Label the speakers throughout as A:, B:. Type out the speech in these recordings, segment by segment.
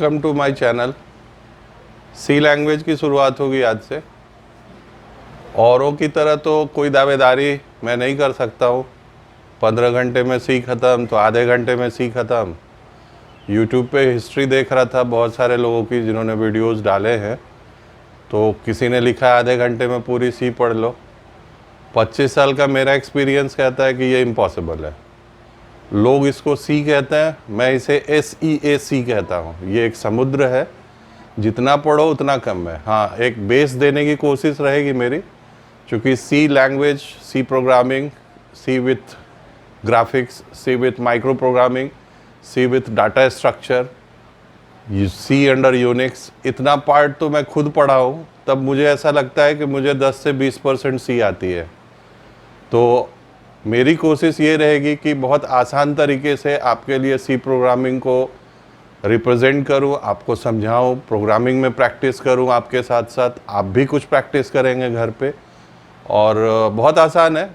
A: Welcome to my channel. C language की शुरुआत होगी आज से। औरों की तरह तो कोई दावेदारी मैं नहीं कर सकता हूँ 15 घंटे में सी ख़त्म तो आधे घंटे में सी ख़त्म। यूट्यूब पे हिस्ट्री देख रहा था बहुत सारे लोगों की जिन्होंने वीडियोस डाले हैं, तो किसी ने लिखा आधे घंटे में पूरी सी पढ़ लो। 25 साल का मेरा एक्सपीरियंस कहता है कि ये इम्पॉसिबल है। लोग इसको सी कहते हैं, मैं इसे SEAC कहता हूँ। ये एक समुद्र है, जितना पढ़ो उतना कम है। हाँ, एक बेस देने की कोशिश रहेगी मेरी, क्योंकि C language, C programming, C with graphics, C with micro programming, C with data structure, C under Unix, इतना पार्ट तो मैं खुद पढ़ा हूँ। तब मुझे ऐसा लगता है कि मुझे 10 से 20% सी आती है। तो मेरी कोशिश ये रहेगी कि बहुत आसान तरीके से आपके लिए सी प्रोग्रामिंग को रिप्रेजेंट करूं, आपको समझाऊं, प्रोग्रामिंग में प्रैक्टिस करूं आपके साथ साथ। आप भी कुछ प्रैक्टिस करेंगे घर पे, और बहुत आसान है।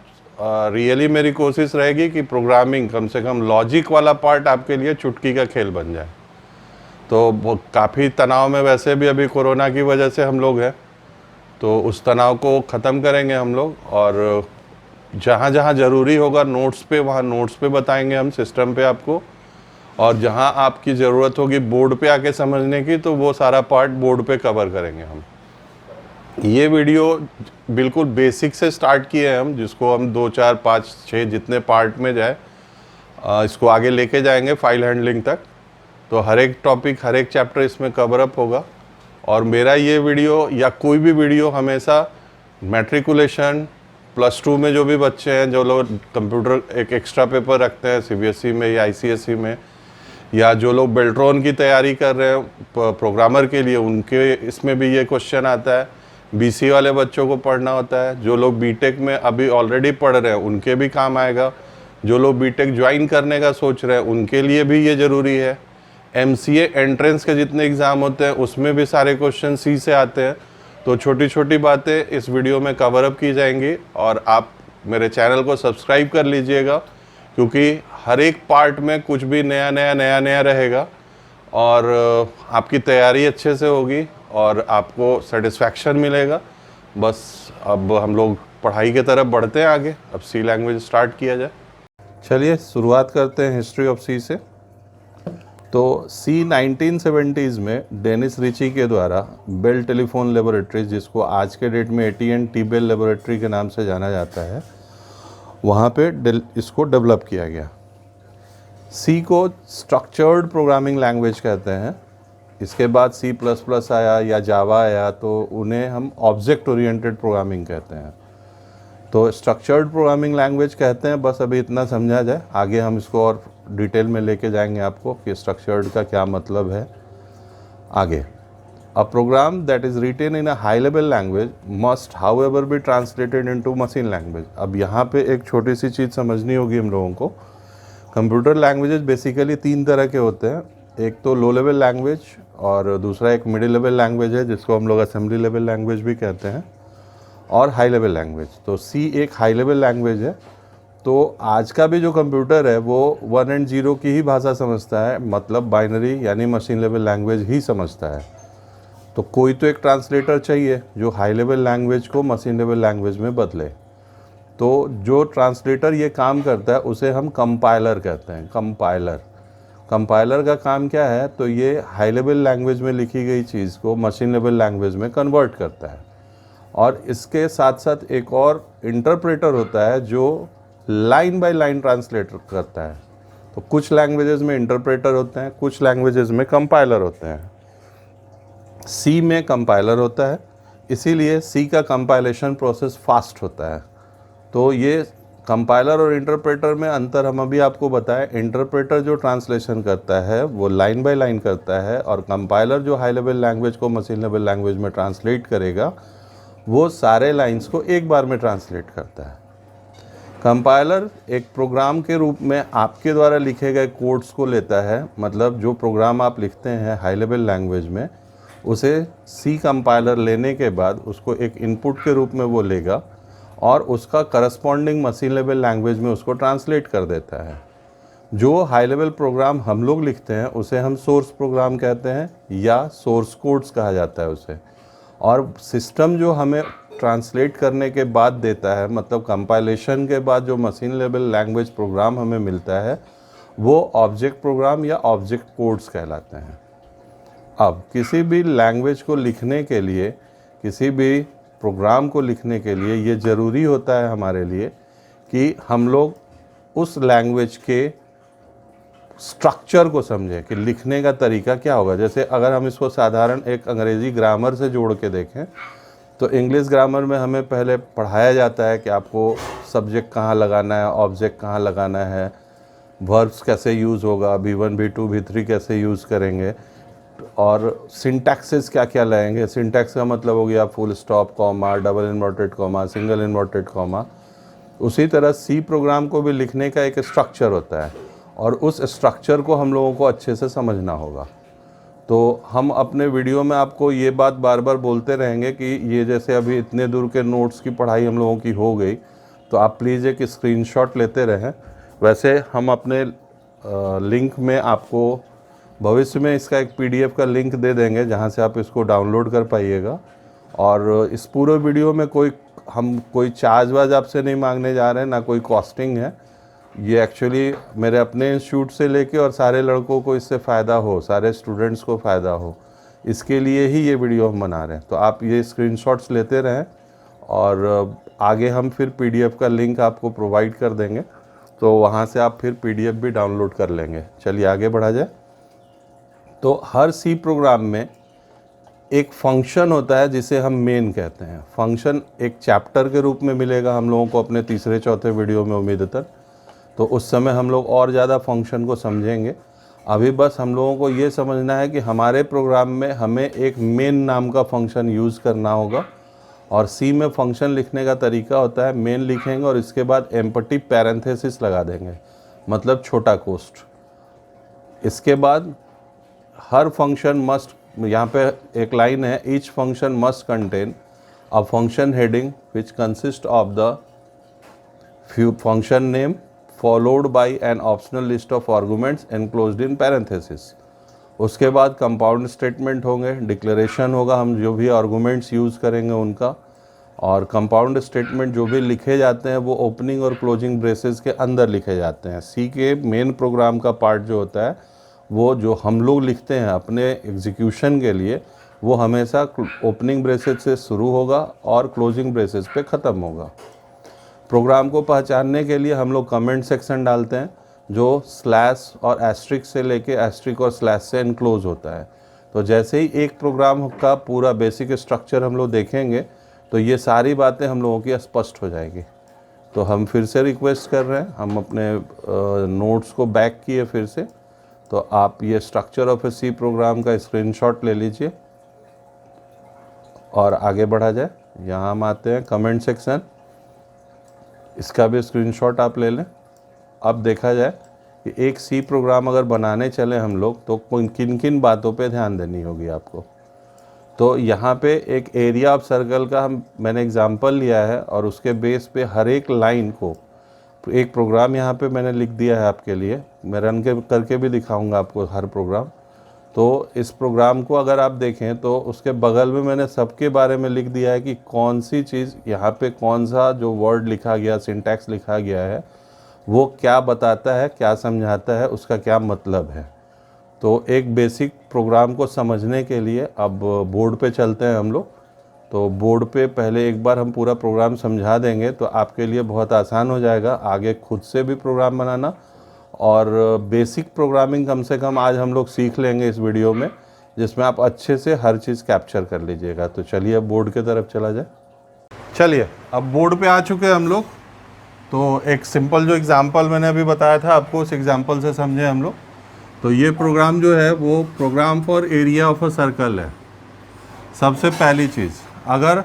A: रियली मेरी कोशिश रहेगी कि प्रोग्रामिंग, कम से कम लॉजिक वाला पार्ट आपके लिए चुटकी का खेल बन जाए। तो काफ़ी तनाव में वैसे भी अभी कोरोना की वजह से हम लोग हैं, तो उस तनाव को ख़त्म करेंगे हम लोग। और जहाँ जहाँ ज़रूरी होगा नोट्स पे, वहाँ नोट्स पे बताएंगे हम सिस्टम पे आपको। और जहाँ आपकी ज़रूरत होगी बोर्ड पे आके समझने की, तो वो सारा पार्ट बोर्ड पे कवर करेंगे हम। ये वीडियो बिल्कुल बेसिक से स्टार्ट किए हैं हम, जिसको हम 2, 4, 5, 6 जितने पार्ट में जाए इसको आगे लेके जाएंगे फाइल हैंडलिंग तक। तो हर एक टॉपिक, हर एक चैप्टर इसमें कवर अप होगा। और मेरा ये वीडियो या कोई भी वीडियो हमेशा मैट्रिकुलेशन, +2 में जो भी बच्चे हैं, जो लोग कंप्यूटर एक एक्स्ट्रा पेपर रखते हैं CBSE में या ICSE में, या जो लोग बेल्ट्रॉन की तैयारी कर रहे हैं प्रोग्रामर के लिए, उनके इसमें भी ये क्वेश्चन आता है। BC वाले बच्चों को पढ़ना होता है। जो लोग BTech में अभी ऑलरेडी पढ़ रहे हैं उनके भी काम आएगा। जो लोग BTech ज्वाइन करने का सोच रहे हैं उनके लिए भी ये ज़रूरी है। MCA एंट्रेंस के जितने एग्ज़ाम होते हैं उसमें भी सारे क्वेश्चन सी से आते हैं। तो छोटी छोटी बातें इस वीडियो में कवर अप की जाएंगी। और आप मेरे चैनल को सब्सक्राइब कर लीजिएगा, क्योंकि हर एक पार्ट में कुछ भी नया रहेगा, और आपकी तैयारी अच्छे से होगी और आपको सेटिस्फैक्शन मिलेगा। बस अब हम लोग पढ़ाई की तरफ बढ़ते हैं आगे। अब सी लैंग्वेज स्टार्ट किया जाए। चलिए शुरुआत करते हैं हिस्ट्री ऑफ सी से। तो सी 1970s में डेनिस रिची के द्वारा बेल टेलीफोन लेबोरेटरीज, जिसको आज के डेट में AT&T बेल लेबोरेटरी के नाम से जाना जाता है, वहाँ पे इसको डेवलप किया गया। सी को स्ट्रक्चर्ड प्रोग्रामिंग लैंग्वेज कहते हैं। इसके बाद C++ आया या जावा आया, तो उन्हें हम ऑब्जेक्ट ओरिएंटेड प्रोग्रामिंग कहते हैं। तो स्ट्रक्चर्ड प्रोग्रामिंग लैंग्वेज कहते हैं। बस अभी इतना समझा जाए, आगे हम इसको और डिटेल में लेके जाएंगे आपको कि स्ट्रक्चर्ड का क्या मतलब है आगे। A program that is written in a high level language must however be translated into machine language. अब यहाँ पे एक छोटी सी चीज़ समझनी होगी हम लोगों को। कंप्यूटर लैंग्वेजेस बेसिकली 3 तरह के होते हैं। एक तो लो लेवल लैंग्वेज, और दूसरा एक मिडिल लेवल लैंग्वेज है जिसको हम लोग असेंबली लेवल लैंग्वेज भी कहते हैं, और हाई लेवल लैंग्वेज। तो सी एक हाई लेवल लैंग्वेज है। तो आज का भी जो कंप्यूटर है वो 1 और 0 की ही भाषा समझता है, मतलब बाइनरी यानी मशीन लेवल लैंग्वेज ही समझता है। तो कोई तो एक ट्रांसलेटर चाहिए जो हाई लेवल लैंग्वेज को मशीन लेवल लैंग्वेज में बदले। तो जो ट्रांसलेटर ये काम करता है उसे हम कंपाइलर कहते हैं। कंपाइलर का काम क्या है? तो ये हाई लेवल लैंग्वेज में लिखी गई चीज़ को मशीन लेवल लैंग्वेज में कन्वर्ट करता है। और इसके साथ साथ एक और इंटरप्रेटर होता है जो लाइन बाय लाइन ट्रांसलेट करता है। तो कुछ लैंग्वेजेस में इंटरप्रेटर होते हैं, कुछ लैंग्वेजेस में कंपाइलर होते हैं। सी में कंपाइलर होता है, इसीलिए सी का कंपाइलेशन प्रोसेस फास्ट होता है। तो ये कंपाइलर और इंटरप्रेटर में अंतर हम अभी आपको बताएं। इंटरप्रेटर जो ट्रांसलेशन करता है वो लाइन बाय लाइन करता है, और कंपाइलर जो हाई लेवल लैंग्वेज को मशीन लेवल लैंग्वेज में ट्रांसलेट करेगा वो सारे लाइंस को एक बार में ट्रांसलेट करता है। कंपाइलर एक प्रोग्राम के रूप में आपके द्वारा लिखे गए कोड्स को लेता है, मतलब जो प्रोग्राम आप लिखते हैं हाई लेवल लैंग्वेज में, उसे सी कंपाइलर लेने के बाद उसको एक इनपुट के रूप में वो लेगा और उसका करस्पॉन्डिंग मशीन लेवल लैंग्वेज में उसको ट्रांसलेट कर देता है। जो हाई लेवल प्रोग्राम हम लोग लिखते हैं उसे हम सोर्स प्रोग्राम कहते हैं या सोर्स कोड्स कहा जाता है उसे। और सिस्टम जो हमें ट्रांसलेट करने के बाद देता है, मतलब कंपाइलेशन के बाद जो मशीन लेवल लैंग्वेज प्रोग्राम हमें मिलता है, वो ऑब्जेक्ट प्रोग्राम या ऑब्जेक्ट कोड्स कहलाते हैं। अब किसी भी लैंग्वेज को लिखने के लिए, किसी भी प्रोग्राम को लिखने के लिए ये ज़रूरी होता है हमारे लिए कि हम लोग उस लैंग्वेज के स्ट्रक्चर को समझें कि लिखने का तरीका क्या होगा। जैसे अगर हम इसको साधारण एक अंग्रेज़ी ग्रामर से जोड़ के देखें तो इंग्लिश ग्रामर में हमें पहले पढ़ाया जाता है कि आपको सब्जेक्ट कहाँ लगाना है, ऑब्जेक्ट कहाँ लगाना है, वर्ब्स कैसे यूज़ होगा, V1 V2 V3 कैसे यूज़ करेंगे, और सिंटैक्सेस क्या क्या लगेंगे। सिंटैक्स का मतलब हो गया full stop, comma, double inverted comma, single inverted comma. उसी तरह सी प्रोग्राम को भी लिखने का एक स्ट्रक्चर होता है और उस स्ट्रक्चर को हम लोगों को अच्छे से समझना होगा। तो हम अपने वीडियो में आपको ये बात बार बार बोलते रहेंगे कि ये जैसे अभी इतने दूर के नोट्स की पढ़ाई हम लोगों की हो गई, तो आप प्लीज़ एक स्क्रीनशॉट लेते रहें। वैसे हम अपने लिंक में आपको भविष्य में इसका एक PDF का लिंक दे देंगे जहाँ से आप इसको डाउनलोड कर पाइएगा। और इस पूरे वीडियो में हम कोई चार्ज वार्ज आपसे नहीं मांगने जा रहे हैं, ना कोई कॉस्टिंग है। ये एक्चुअली मेरे अपने इंस्टीट्यूट से लेके और सारे लड़कों को इससे फ़ायदा हो, सारे स्टूडेंट्स को फ़ायदा हो, इसके लिए ही ये वीडियो हम बना रहे हैं। तो आप ये स्क्रीनशॉट्स लेते रहें और आगे हम फिर PDF का लिंक आपको प्रोवाइड कर देंगे, तो वहाँ से आप फिर PDF भी डाउनलोड कर लेंगे। चलिए आगे बढ़ा जाए। तो हर सी प्रोग्राम में एक फंक्शन होता है जिसे हम मेन कहते हैं। फंक्शन एक चैप्टर के रूप में मिलेगा हम लोगों को अपने तीसरे चौथे वीडियो में उम्मीदतन, तो उस समय हम लोग और ज़्यादा फंक्शन को समझेंगे। अभी बस हम लोगों को ये समझना है कि हमारे प्रोग्राम में हमें एक मेन नाम का फंक्शन यूज़ करना होगा। और सी में फंक्शन लिखने का तरीका होता है, मेन लिखेंगे और इसके बाद एम्पटी पैरेंथेसिस लगा देंगे, मतलब छोटा कोष्ठ। इसके बाद हर फंक्शन मस्ट, यहाँ पे एक लाइन है, each function must contain a function heading which consist of the function name followed by an optional list of arguments enclosed in parenthesis। उसके बाद कंपाउंड स्टेटमेंट होंगे, डिक्लेरेशन होगा, हम जो भी आर्गूमेंट्स यूज़ करेंगे उनका। और कंपाउंड स्टेटमेंट जो भी लिखे जाते हैं वो ओपनिंग और क्लोजिंग ब्रेसेस के अंदर लिखे जाते हैं। सी के मेन प्रोग्राम का पार्ट जो होता है, वो जो हम लोग लिखते हैं अपने एग्जीक्यूशन के लिए, वो हमेशा ओपनिंग ब्रेसेस से शुरू होगा और क्लोजिंग ब्रेसेस पे ख़त्म होगा। प्रोग्राम को पहचानने के लिए हम लोग कमेंट सेक्शन डालते हैं जो स्लैश और एस्ट्रिक से लेके एस्ट्रिक और स्लैश से इनक्लोज होता है। तो जैसे ही एक प्रोग्राम का पूरा बेसिक स्ट्रक्चर हम लोग देखेंगे तो ये सारी बातें हम लोगों की स्पष्ट हो जाएगी। तो हम फिर से रिक्वेस्ट कर रहे हैं, हम अपने नोट्स को बैक किए फिर से, तो आप ये structure of a C program का स्क्रीनशॉट ले लीजिए और आगे बढ़ा जाए। यहाँ हम आते हैं कमेंट सेक्शन, इसका भी स्क्रीनशॉट आप ले लें। अब देखा जाए कि एक सी प्रोग्राम अगर बनाने चले हम लोग तो किन किन बातों पे ध्यान देनी होगी आपको। तो यहाँ पे एक एरिया ऑफ सर्कल का मैंने एग्जांपल लिया है और उसके बेस पे हर एक लाइन को एक प्रोग्राम यहाँ पे मैंने लिख दिया है आपके लिए। मैं रन करके भी दिखाऊंगा आपको हर प्रोग्राम। तो इस प्रोग्राम को अगर आप देखें तो उसके बगल में मैंने सबके बारे में लिख दिया है कि कौन सी चीज़ यहाँ पे, कौन सा जो वर्ड लिखा गया, सिंटैक्स लिखा गया है, वो क्या बताता है, क्या समझाता है, उसका क्या मतलब है। तो एक बेसिक प्रोग्राम को समझने के लिए अब बोर्ड पे चलते हैं हम लोग। तो बोर्ड पे पहले एक बार हम पूरा प्रोग्राम समझा देंगे तो आपके लिए बहुत आसान हो जाएगा आगे खुद से भी प्रोग्राम बनाना। और बेसिक प्रोग्रामिंग कम से कम आज हम लोग सीख लेंगे इस वीडियो में, जिसमें आप अच्छे से हर चीज़ कैप्चर कर लीजिएगा। तो चलिए अब बोर्ड की तरफ चला जाए। चलिए अब बोर्ड पे आ चुके हैं हम लोग। तो एक सिंपल जो एग्ज़ाम्पल मैंने अभी बताया था आपको, उस एग्ज़ाम्पल से समझे हम लोग। तो ये प्रोग्राम जो है वो program for area of a circle है। सबसे पहली चीज़, अगर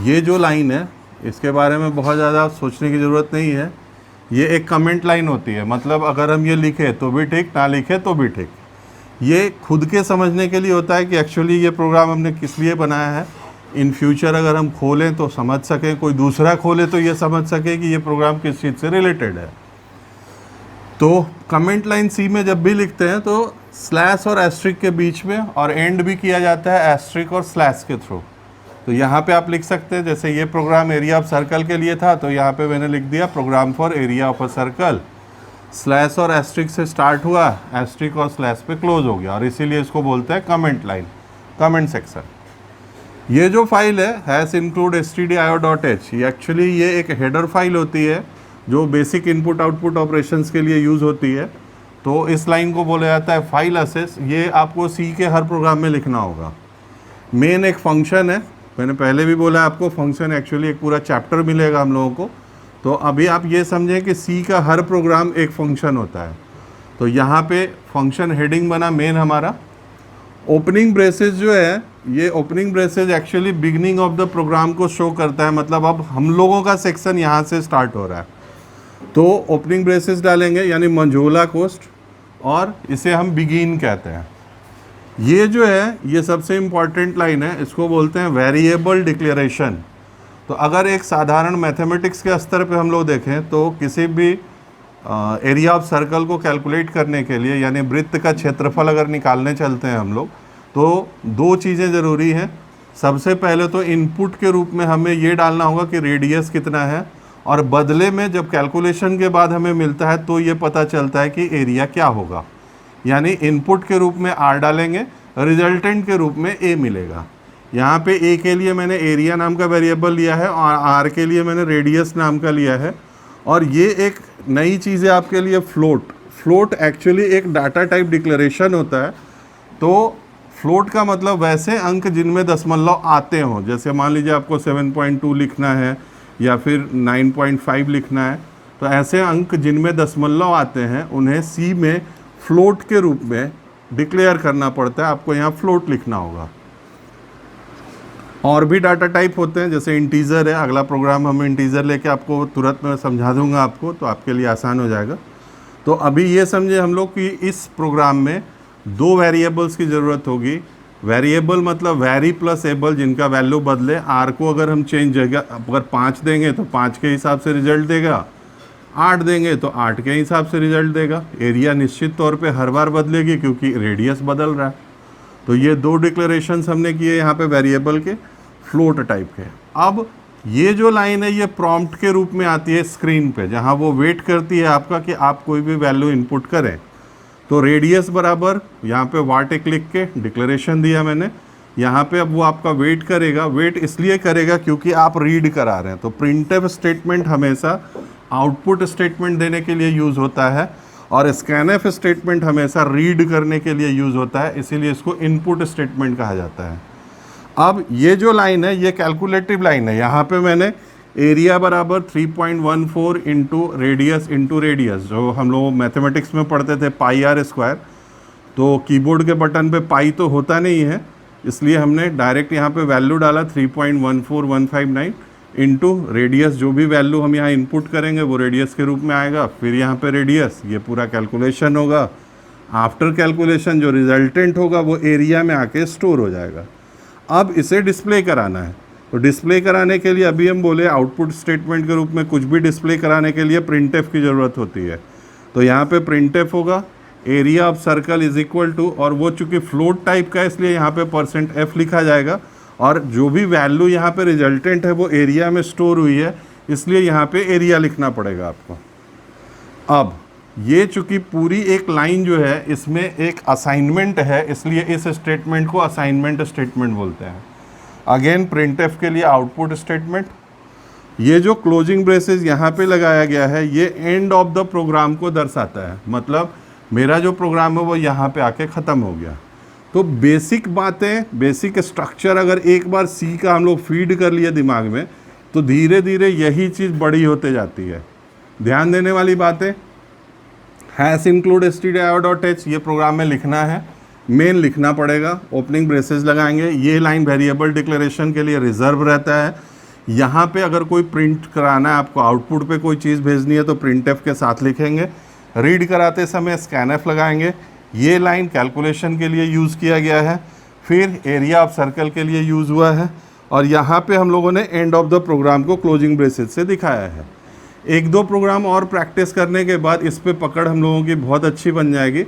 A: ये जो लाइन है इसके बारे में बहुत ज़्यादा सोचने की ज़रूरत नहीं है। ये एक कमेंट लाइन होती है, मतलब अगर हम ये लिखें तो भी ठीक, ना लिखें तो भी ठीक। ये खुद के समझने के लिए होता है कि एक्चुअली ये प्रोग्राम हमने किस लिए बनाया है। इन फ्यूचर अगर हम खोलें तो समझ सकें, कोई दूसरा खोले तो ये समझ सके कि ये प्रोग्राम किस चीज़ से रिलेटेड है। तो कमेंट लाइन सी में जब भी लिखते हैं तो स्लैश और एस्ट्रिक के बीच में, और एंड भी किया जाता है एस्ट्रिक और स्लैश के थ्रू। तो यहाँ पे आप लिख सकते हैं, जैसे ये प्रोग्राम एरिया ऑफ सर्कल के लिए था तो यहाँ पे मैंने लिख दिया program for area of a circle, slash और एस्ट्रिक से स्टार्ट हुआ, एस्ट्रिक और स्लैश पे क्लोज हो गया, और इसीलिए इसको बोलते हैं कमेंट लाइन, कमेंट सेक्शन। ये जो फाइल है हैश इंक्लूड stdio.h, ये एक्चुअली ये एक हेडर फाइल होती है जो बेसिक इनपुट आउटपुट ऑपरेशंस के लिए यूज़ होती है। तो इस लाइन को बोला जाता है फाइल असेस। ये आपको सी के हर प्रोग्राम में लिखना होगा। मेन एक फंक्शन है, मैंने पहले भी बोला आपको, फंक्शन एक्चुअली एक पूरा चैप्टर मिलेगा हम लोगों को। तो अभी आप ये समझें कि सी का हर प्रोग्राम एक फंक्शन होता है। तो यहाँ पे फंक्शन हेडिंग बना मेन हमारा। ओपनिंग ब्रेसेस जो है, ये opening braces actually beginning of the program को शो करता है, मतलब अब हम लोगों का सेक्शन यहाँ से स्टार्ट हो रहा है। तो ओपनिंग ब्रेसेस डालेंगे यानी मंझोला कोस्ट, और इसे हम बिगिन कहते हैं। ये जो है ये सबसे इम्पॉर्टेंट लाइन है, इसको बोलते हैं वेरिएबल डिक्लेरेशन। तो अगर एक साधारण मैथमेटिक्स के स्तर पे हम लोग देखें तो किसी भी एरिया ऑफ सर्कल को कैलकुलेट करने के लिए, यानी वृत्त का क्षेत्रफल अगर निकालने चलते हैं हम लोग, तो दो चीज़ें ज़रूरी हैं। सबसे पहले तो इनपुट के रूप में हमें ये डालना होगा कि रेडियस कितना है, और बदले में जब कैलकुलेशन के बाद हमें मिलता है तो ये पता चलता है कि एरिया क्या होगा। यानी इनपुट के रूप में आर डालेंगे, रिजल्टेंट के रूप में ए मिलेगा। यहाँ पे ए के लिए मैंने एरिया नाम का वेरिएबल लिया है और आर के लिए मैंने रेडियस नाम का लिया है। और ये एक नई चीज़ है आपके लिए, फ्लोट। फ्लोट एक्चुअली एक डाटा टाइप डिक्लेरेशन होता है। तो फ्लोट का मतलब वैसे अंक जिनमें दशमलव आते हों, जैसे मान लीजिए आपको 7.2 लिखना है या फिर 9.5 लिखना है, तो ऐसे अंक जिनमें दशमलव आते हैं उन्हें सी में फ्लोट के रूप में डिक्लेयर करना पड़ता है। आपको यहाँ फ्लोट लिखना होगा। और भी डाटा टाइप होते हैं, जैसे इंटीजर है। अगला प्रोग्राम हम इंटीजर लेके आपको तुरंत मैं समझा दूंगा आपको, तो आपके लिए आसान हो जाएगा। तो अभी ये समझे हम लोग कि इस प्रोग्राम में दो वेरिएबल्स की ज़रूरत होगी। वेरिएबल मतलब वैरी प्लस एबल, जिनका वैल्यू बदले। आर को अगर हम चेंज अगर 5 देंगे तो 5 के हिसाब से रिजल्ट देगा, 8 देंगे तो 8 के हिसाब से रिजल्ट देगा। एरिया निश्चित तौर पे हर बार बदलेगी क्योंकि रेडियस बदल रहा है। तो ये दो डिक्लेरेशंस हमने किए यहाँ पे वेरिएबल के, फ्लोट टाइप के। अब ये जो लाइन है ये प्रॉम्प्ट के रूप में आती है स्क्रीन पे, जहाँ वो वेट करती है आपका कि आप कोई भी वैल्यू इनपुट करें। तो रेडियस बराबर यहाँ पे वाट एक लिख के डिक्लेरेशन दिया मैंने। यहाँ पे अब वो आपका वेट करेगा। वेट इसलिए करेगा क्योंकि आप रीड करा रहे हैं। तो प्रिंटफ स्टेटमेंट हमेशा आउटपुट स्टेटमेंट देने के लिए यूज़ होता है, और स्कैनफ स्टेटमेंट हमेशा रीड करने के लिए यूज़ होता है, इसीलिए इसको इनपुट स्टेटमेंट कहा जाता है। अब ये जो लाइन है ये कैलकुलेटिव लाइन है। यहाँ पे मैंने एरिया बराबर 3.14 इंटू रेडियस, जो हम लोग मैथमेटिक्स में पढ़ते थे पाई आर स्क्वायर। तो कीबोर्ड के बटन पे पाई तो होता नहीं है, इसलिए हमने डायरेक्ट यहाँ पे वैल्यू डाला 3.14159 इंटू रेडियस। जो भी वैल्यू हम यहाँ इनपुट करेंगे वो रेडियस के रूप में आएगा। फिर यहाँ पे रेडियस, ये पूरा कैलकुलेशन होगा। आफ्टर कैलकुलेशन जो रिजल्टेंट होगा वो एरिया में आके स्टोर हो जाएगा। अब इसे डिस्प्ले कराना है। तो डिस्प्ले कराने के लिए अभी हम बोले आउटपुट स्टेटमेंट के रूप में कुछ भी डिस्प्ले कराने के लिए प्रिंटफ की ज़रूरत होती है। तो यहाँ पे प्रिंटफ होगा area of circle is equal to, और वो चूँकि फ्लोट टाइप का है इसलिए यहाँ पे %f लिखा जाएगा, और जो भी वैल्यू यहाँ पे रिजल्टेंट है वो एरिया में स्टोर हुई है, इसलिए यहाँ पे एरिया लिखना पड़ेगा आपको। अब ये चूँकि पूरी एक लाइन जो है इसमें एक असाइनमेंट है, इसलिए इस स्टेटमेंट को असाइनमेंट स्टेटमेंट बोलते हैं। अगेन प्रिंटफ के लिए आउटपुट स्टेटमेंट। ये जो क्लोजिंग ब्रेसेस यहाँ पे लगाया गया है ये एंड ऑफ द प्रोग्राम को दर्शाता है, मतलब मेरा जो प्रोग्राम है वो यहाँ पे आके ख़त्म हो गया। तो बेसिक बातें, बेसिक स्ट्रक्चर अगर एक बार सी का हम लोग फीड कर लिए दिमाग में तो धीरे धीरे यही चीज़ बड़ी होते जाती है। ध्यान देने वाली बातें, हैश इंक्लूड stdio.h ये प्रोग्राम में लिखना है, मेन लिखना पड़ेगा। ओपनिंग ब्रेसेस लगाएंगे। ये लाइन वेरिएबल डिक्लेरेशन के लिए रिजर्व रहता है। यहाँ पे अगर कोई प्रिंट कराना है, आपको आउटपुट पे कोई चीज़ भेजनी है तो प्रिंटफ के साथ लिखेंगे। रीड कराते समय स्कैनफ लगाएंगे। ये लाइन कैलकुलेशन के लिए यूज़ किया गया है, फिर एरिया ऑफ सर्कल के लिए यूज़ हुआ है, और यहाँ पे हम लोगों ने एंड ऑफ द प्रोग्राम को क्लोजिंग ब्रेसेस से दिखाया है। एक दो प्रोग्राम और प्रैक्टिस करने के बाद इस पे पकड़ हम लोगों की बहुत अच्छी बन जाएगी।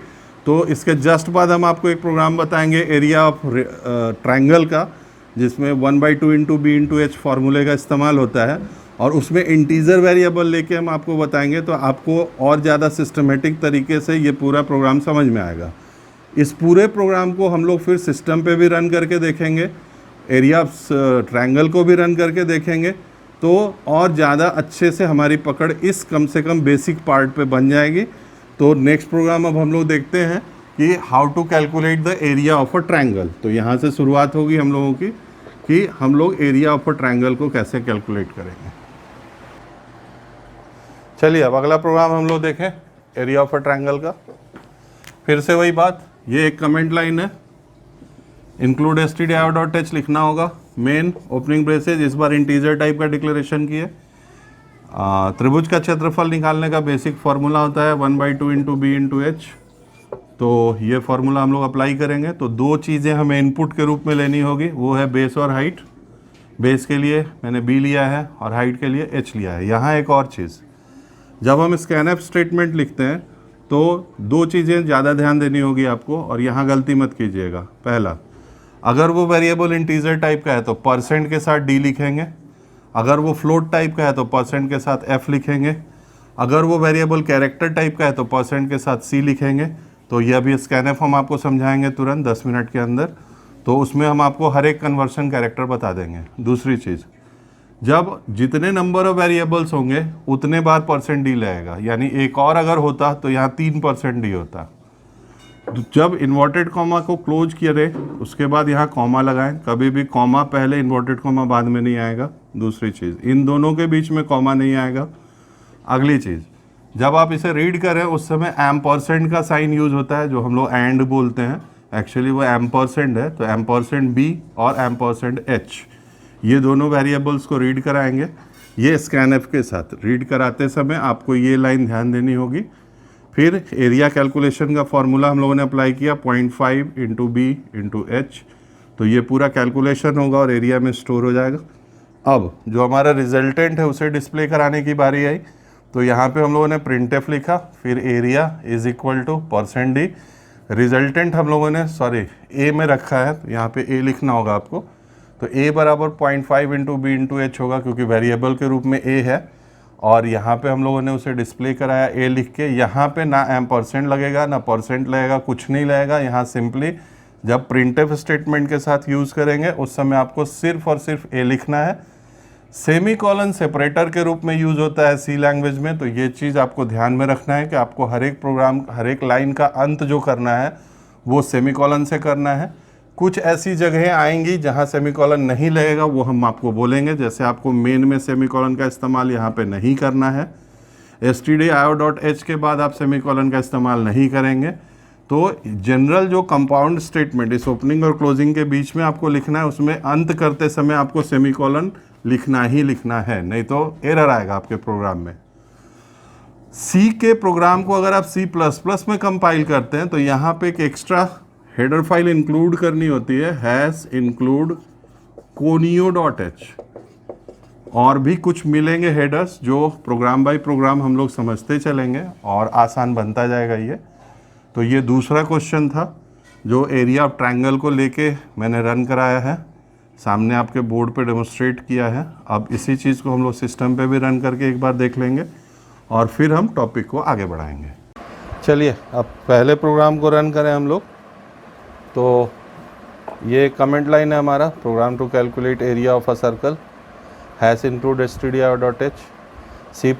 A: तो इसके जस्ट बाद हम आपको एक प्रोग्राम बताएंगे एरिया ऑफ ट्रायंगल का, जिसमें 1/2 इंटू बी इंटू एच फार्मूले का इस्तेमाल होता है, और उसमें इंटीजर वेरिएबल लेके हम आपको बताएंगे, तो आपको और ज़्यादा सिस्टमेटिक तरीके से ये पूरा प्रोग्राम समझ में आएगा। इस पूरे प्रोग्राम को हम लोग फिर सिस्टम पे भी रन करके देखेंगे, एरिया ऑफ ट्रायंगल को भी रन करके देखेंगे, तो और ज़्यादा अच्छे से हमारी पकड़ इस कम से कम बेसिक पार्ट पे बन जाएगी। तो नेक्स्ट प्रोग्राम अब हम लोग देखते हैं कि how to calculate the area of a triangle. तो यहाँ से शुरुआत होगी हम लोगों की कि हम लोग एरिया ऑफ अ ट्रायंगल को कैसे कैलकुलेट करेंगे। चलिए अब अगला प्रोग्राम हम लोग देखें एरिया ऑफ अ ट्रायंगल का। फिर से वही बात, ये एक कमेंट लाइन है, इंक्लूड stdio.h लिखना होगा, मेन ओपनिंग ब्रेसेज, इस बार इंटीजर टाइप का डिक्लेरेशन किए। त्रिभुज का क्षेत्रफल निकालने का बेसिक फार्मूला होता है 1/2 इंटू बी इंटू एच। तो ये फार्मूला हम लोग अप्लाई करेंगे। तो दो चीज़ें हमें इनपुट के रूप में लेनी होगी, वो है बेस और हाइट। बेस के लिए मैंने बी लिया है और हाइट के लिए एच लिया है। यहाँ एक और चीज़, जब हम स्कैनएफ स्टेटमेंट लिखते हैं तो दो चीज़ें ज़्यादा ध्यान देनी होगी आपको, और यहाँ गलती मत कीजिएगा। पहला, अगर वो वेरिएबल इंटीजर टाइप का है तो परसेंट के साथ डी लिखेंगे, अगर वो फ्लोट टाइप का है तो परसेंट के साथ एफ लिखेंगे, अगर वो वेरिएबल कैरेक्टर टाइप का है तो परसेंट के साथ सी लिखेंगे। तो ये अभी स्कैनएफ हम आपको समझाएंगे तुरंत 10 मिनट के अंदर, तो उसमें हम आपको हर एक कन्वर्शन कैरेक्टर बता देंगे। दूसरी चीज़, जब जितने नंबर ऑफ वेरिएबल्स होंगे उतने बार परसेंट डी लगेगा, यानी एक और अगर होता तो यहाँ 3% डी होता। जब इन्वर्टेड कॉमा को क्लोज करें उसके बाद यहाँ कॉमा लगाएं, कभी भी कॉमा पहले इन्वर्टेड कॉमा बाद में नहीं आएगा। दूसरी चीज़, इन दोनों के बीच में कॉमा नहीं आएगा। अगली चीज़, जब आप इसे रीड करें उस समय एम्परसेंड का साइन यूज होता है, जो हम लोग एंड बोलते हैं, एक्चुअली वो एम्परसेंड है। तो एम्परसेंड बी और एम्परसेंड एच, ये दोनों वेरिएबल्स को रीड कराएंगे। ये स्कैनएफ के साथ रीड कराते समय आपको ये लाइन ध्यान देनी होगी। फिर एरिया कैलकुलेशन का फॉर्मूला हम लोगों ने अप्लाई किया 0.5 इंटू बी इंटू एच। तो ये पूरा कैलकुलेशन होगा और एरिया में स्टोर हो जाएगा। अब जो हमारा रिजल्टेंट है उसे डिस्प्ले कराने की बारी आई। तो यहाँ पे हम लोगों ने प्रिंटएफ लिखा, फिर area is equal to %d। Resultant हम लोगों ने ए में रखा है, तो यहाँ पे ए लिखना होगा आपको। तो ए बराबर 0.5 इंटू बी इंटू एच होगा, क्योंकि वेरिएबल के रूप में ए है। और यहाँ पे हम लोगों ने उसे डिस्प्ले कराया ए लिख के। यहाँ पे ना एम्परसेंड लगेगा ना परसेंट लगेगा, कुछ नहीं लगेगा। यहाँ सिंपली जब प्रिंटएफ स्टेटमेंट के साथ यूज़ करेंगे उस समय आपको सिर्फ और सिर्फ ए लिखना है। सेमी कॉलन सेपरेटर के रूप में यूज़ होता है सी लैंग्वेज में। तो ये चीज़ आपको ध्यान में रखना है कि आपको हर एक प्रोग्राम, हर एक लाइन का अंत जो करना है वो सेमी कॉलन से करना है। कुछ ऐसी जगहें आएंगी जहां सेमीकोलन नहीं लगेगा, वो हम आपको बोलेंगे। जैसे आपको मेन में सेमीकोलन का इस्तेमाल यहाँ पे नहीं करना है, stdio.h के बाद आप सेमीकोलन का इस्तेमाल नहीं करेंगे। तो जनरल जो कंपाउंड स्टेटमेंट इस ओपनिंग और क्लोजिंग के बीच में आपको लिखना है, उसमें अंत करते समय आपको सेमीकोलन लिखना ही लिखना है, नहीं तो एरर आएगा आपके प्रोग्राम में। सी के प्रोग्राम को अगर आप C++ में कंपाइल करते हैं तो यहाँ पे एक एक्स्ट्रा हेडर फाइल इंक्लूड करनी होती है, हैश इंक्लूड conio.h। और भी कुछ मिलेंगे हेडर्स जो प्रोग्राम बाय प्रोग्राम हम लोग समझते चलेंगे और आसान बनता जाएगा ये। तो ये दूसरा क्वेश्चन था जो एरिया ऑफ ट्रायंगल को लेके मैंने रन कराया है, सामने आपके बोर्ड पे डेमोन्स्ट्रेट किया है। अब इसी चीज़ को हम लोग सिस्टम पे भी रन करके एक बार देख लेंगे और फिर हम टॉपिक को आगे बढ़ाएंगे। चलिए अब पहले प्रोग्राम को रन करें हम लोग। तो ये कमेंट लाइन है हमारा, program to calculate area of a circle, hash include stdio.h। C++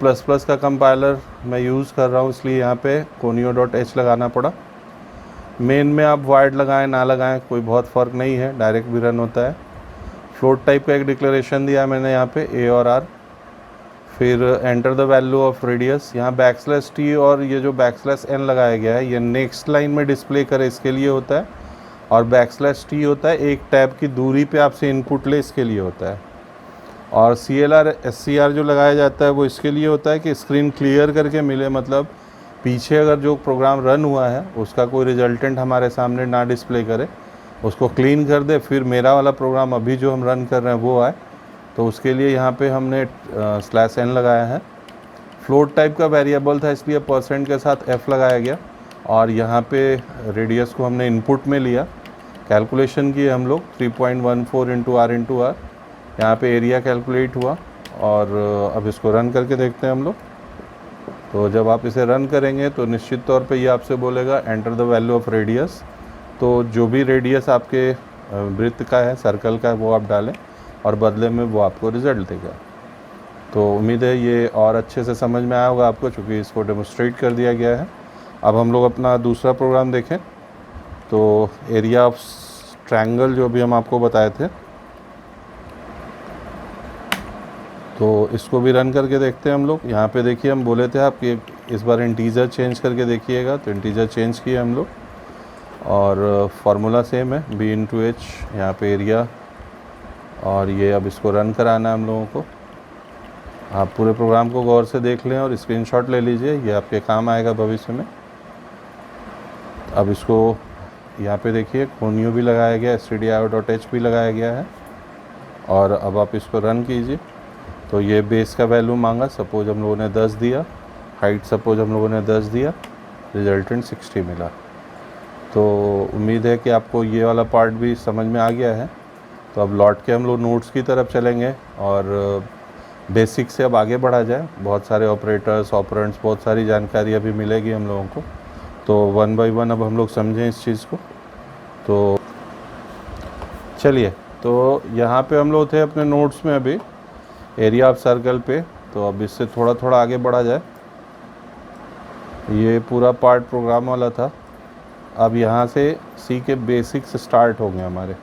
A: का कंपाइलर मैं यूज़ कर रहा हूँ, इसलिए यहाँ पे conio.h लगाना पड़ा। मेन में आप वाइड लगाएं ना लगाएं कोई बहुत फ़र्क नहीं है, डायरेक्ट भी रन होता है। फ्लोट टाइप का एक डिक्लेरेशन दिया है मैंने यहाँ पे a और r। फिर enter the value of radius, यहाँ \t और ये जो \n लगाया गया है ये नेक्स्ट लाइन में डिस्प्ले करे इसके लिए होता है, और \t होता है एक टैब की दूरी पे आपसे इनपुट ले इसके लिए होता है। और CLR SCR जो लगाया जाता है वो इसके लिए होता है कि स्क्रीन क्लियर करके मिले, मतलब पीछे अगर जो प्रोग्राम रन हुआ है उसका कोई रिजल्टेंट हमारे सामने ना डिस्प्ले करे, उसको क्लीन कर दे, फिर मेरा वाला प्रोग्राम अभी जो हम रन कर रहे हैं वो आए। तो उसके लिए यहाँ पे हमने /n लगाया है। फ्लोट टाइप का वेरिएबल था, इसलिए परसेंट के साथ f लगाया गया, और यहाँ पे रेडियस को हमने इनपुट में लिया, कैलकुलेशन किए हम लोग 3.14 इंटू आर यहाँ पे एरिया कैलकुलेट हुआ। और अब इसको रन करके देखते हैं हम लोग। तो जब आप इसे रन करेंगे तो निश्चित तौर पे ये आपसे बोलेगा enter the value of radius. तो जो भी रेडियस आपके वृत्त का है, सर्कल का है, वो आप डालें और बदले में वो आपको रिज़ल्ट देगा। तो उम्मीद है ये और अच्छे से समझ में आया होगा आपको, चूँकि इसको डेमोस्ट्रेट कर दिया गया है। अब हम लोग अपना दूसरा प्रोग्राम देखें। तो एरिया ऑफ ट्रायंगल जो भी हम आपको बताए थे, तो इसको भी रन करके देखते हैं हम लोग। यहाँ पे देखिए हम बोले थे आप कि इस बार इंटीजर चेंज करके देखिएगा, तो इंटीजर चेंज किए हम लोग और फार्मूला सेम है b/h, यहाँ पे एरिया, और ये अब इसको रन कराना है हम लोगों को। आप पूरे प्रोग्राम को गौर से देख लें और स्क्रीनशॉट ले लीजिए, ये आपके काम आएगा भविष्य में। अब इसको यहाँ पे देखिए कोनियो भी लगाया गया, stdio.h भी लगाया गया है, और अब आप इसको रन कीजिए। तो ये बेस का वैल्यू मांगा, सपोज हम लोगों ने 10 दिया, हाइट सपोज हम लोगों ने 10 दिया, रिजल्टेंट 60 मिला। तो उम्मीद है कि आपको ये वाला पार्ट भी समझ में आ गया है। तो अब लौट के हम लोग नोट्स की तरफ चलेंगे और बेसिक से अब आगे बढ़ा जाए। बहुत सारे ऑपरेटर्स, ऑपरेंड्स, बहुत सारी जानकारी अभी मिलेगी हम लोगों को। तो वन बाय वन अब हम लोग समझें इस चीज़ को। तो चलिए, तो यहाँ पे हम लोग थे अपने नोट्स में अभी एरिया ऑफ सर्कल पे। तो अब इससे थोड़ा थोड़ा आगे बढ़ा जाए। ये पूरा पार्ट प्रोग्राम वाला था। अब यहाँ से सी के बेसिक्स स्टार्ट होंगे हमारे।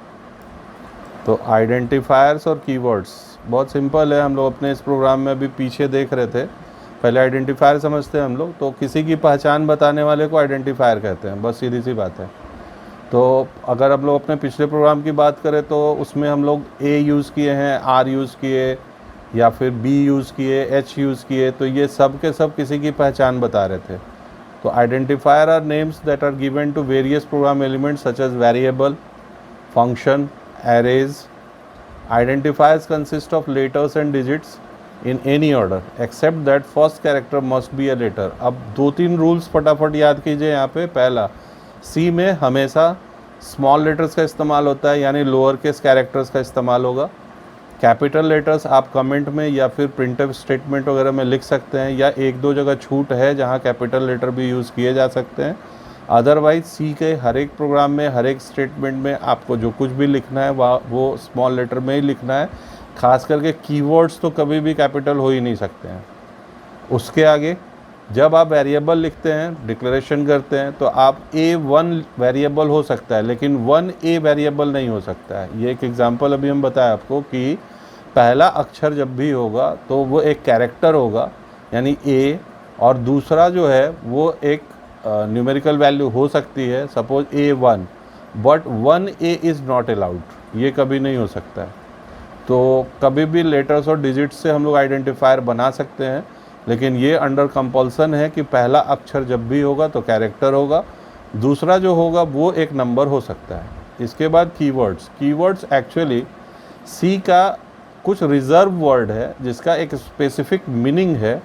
A: तो आइडेंटिफायर्स और कीवर्ड्स बहुत सिंपल है, हम लोग अपने इस प्रोग्राम में अभी पीछे देख रहे थे। पहले आइडेंटिफायर समझते हैं हम लोग। तो किसी की पहचान बताने वाले को आइडेंटिफायर कहते हैं, बस सीधी सी बात है। तो अगर हम लोग अपने पिछले प्रोग्राम की बात करें तो उसमें हम लोग ए यूज़ किए हैं, आर यूज़ किए, या फिर बी यूज़ किए, एच यूज़ किए। तो ये सब के सब किसी की पहचान बता रहे थे। तो identifiers are names that are given to various program elements such as variable, function, arrays. Identifiers consist of letters and digits in any order except that first character must be a letter. अब 2-3 rules फटाफट याद कीजिए यहाँ पे। पहला, सी में हमेशा small letters का इस्तेमाल होता है, यानी लोअर केस कैरेक्टर्स का इस्तेमाल होगा। कैपिटल लेटर्स आप कमेंट में या फिर प्रिंटफ स्टेटमेंट वगैरह में लिख सकते हैं, या 1-2 जगह छूट है जहाँ कैपिटल लेटर भी यूज़ किए जा सकते हैं। अदरवाइज सी के हर एक प्रोग्राम में, हर एक स्टेटमेंट में आपको जो कुछ भी लिखना है वो स्मॉल लेटर में ही लिखना है। खास करके कीवर्ड्स तो कभी भी कैपिटल हो ही नहीं सकते हैं। उसके आगे जब आप वेरिएबल लिखते हैं, डिक्लेरेशन करते हैं, तो आप A1 वेरिएबल हो सकता है लेकिन 1A वेरिएबल नहीं हो सकता है। ये एक एग्जांपल अभी हम बताया आपको कि पहला अक्षर जब भी होगा तो वो एक कैरेक्टर होगा, यानी A, और दूसरा जो है वो एक न्यूमेरिकल वैल्यू हो सकती है, suppose A1, but 1A is not allowed, ये कभी नहीं हो सकता है। तो कभी भी लेटर्स और डिजिट्स से हम लोग आइडेंटिफायर बना सकते हैं, लेकिन ये अंडर कंपल्सन है कि पहला अक्षर जब भी होगा तो कैरेक्टर होगा, दूसरा जो होगा वो एक नंबर हो सकता है। इसके बाद कीवर्ड्स एक्चुअली सी का कुछ रिजर्व वर्ड है जिसका एक स्पेसिफिक मीनिंग है,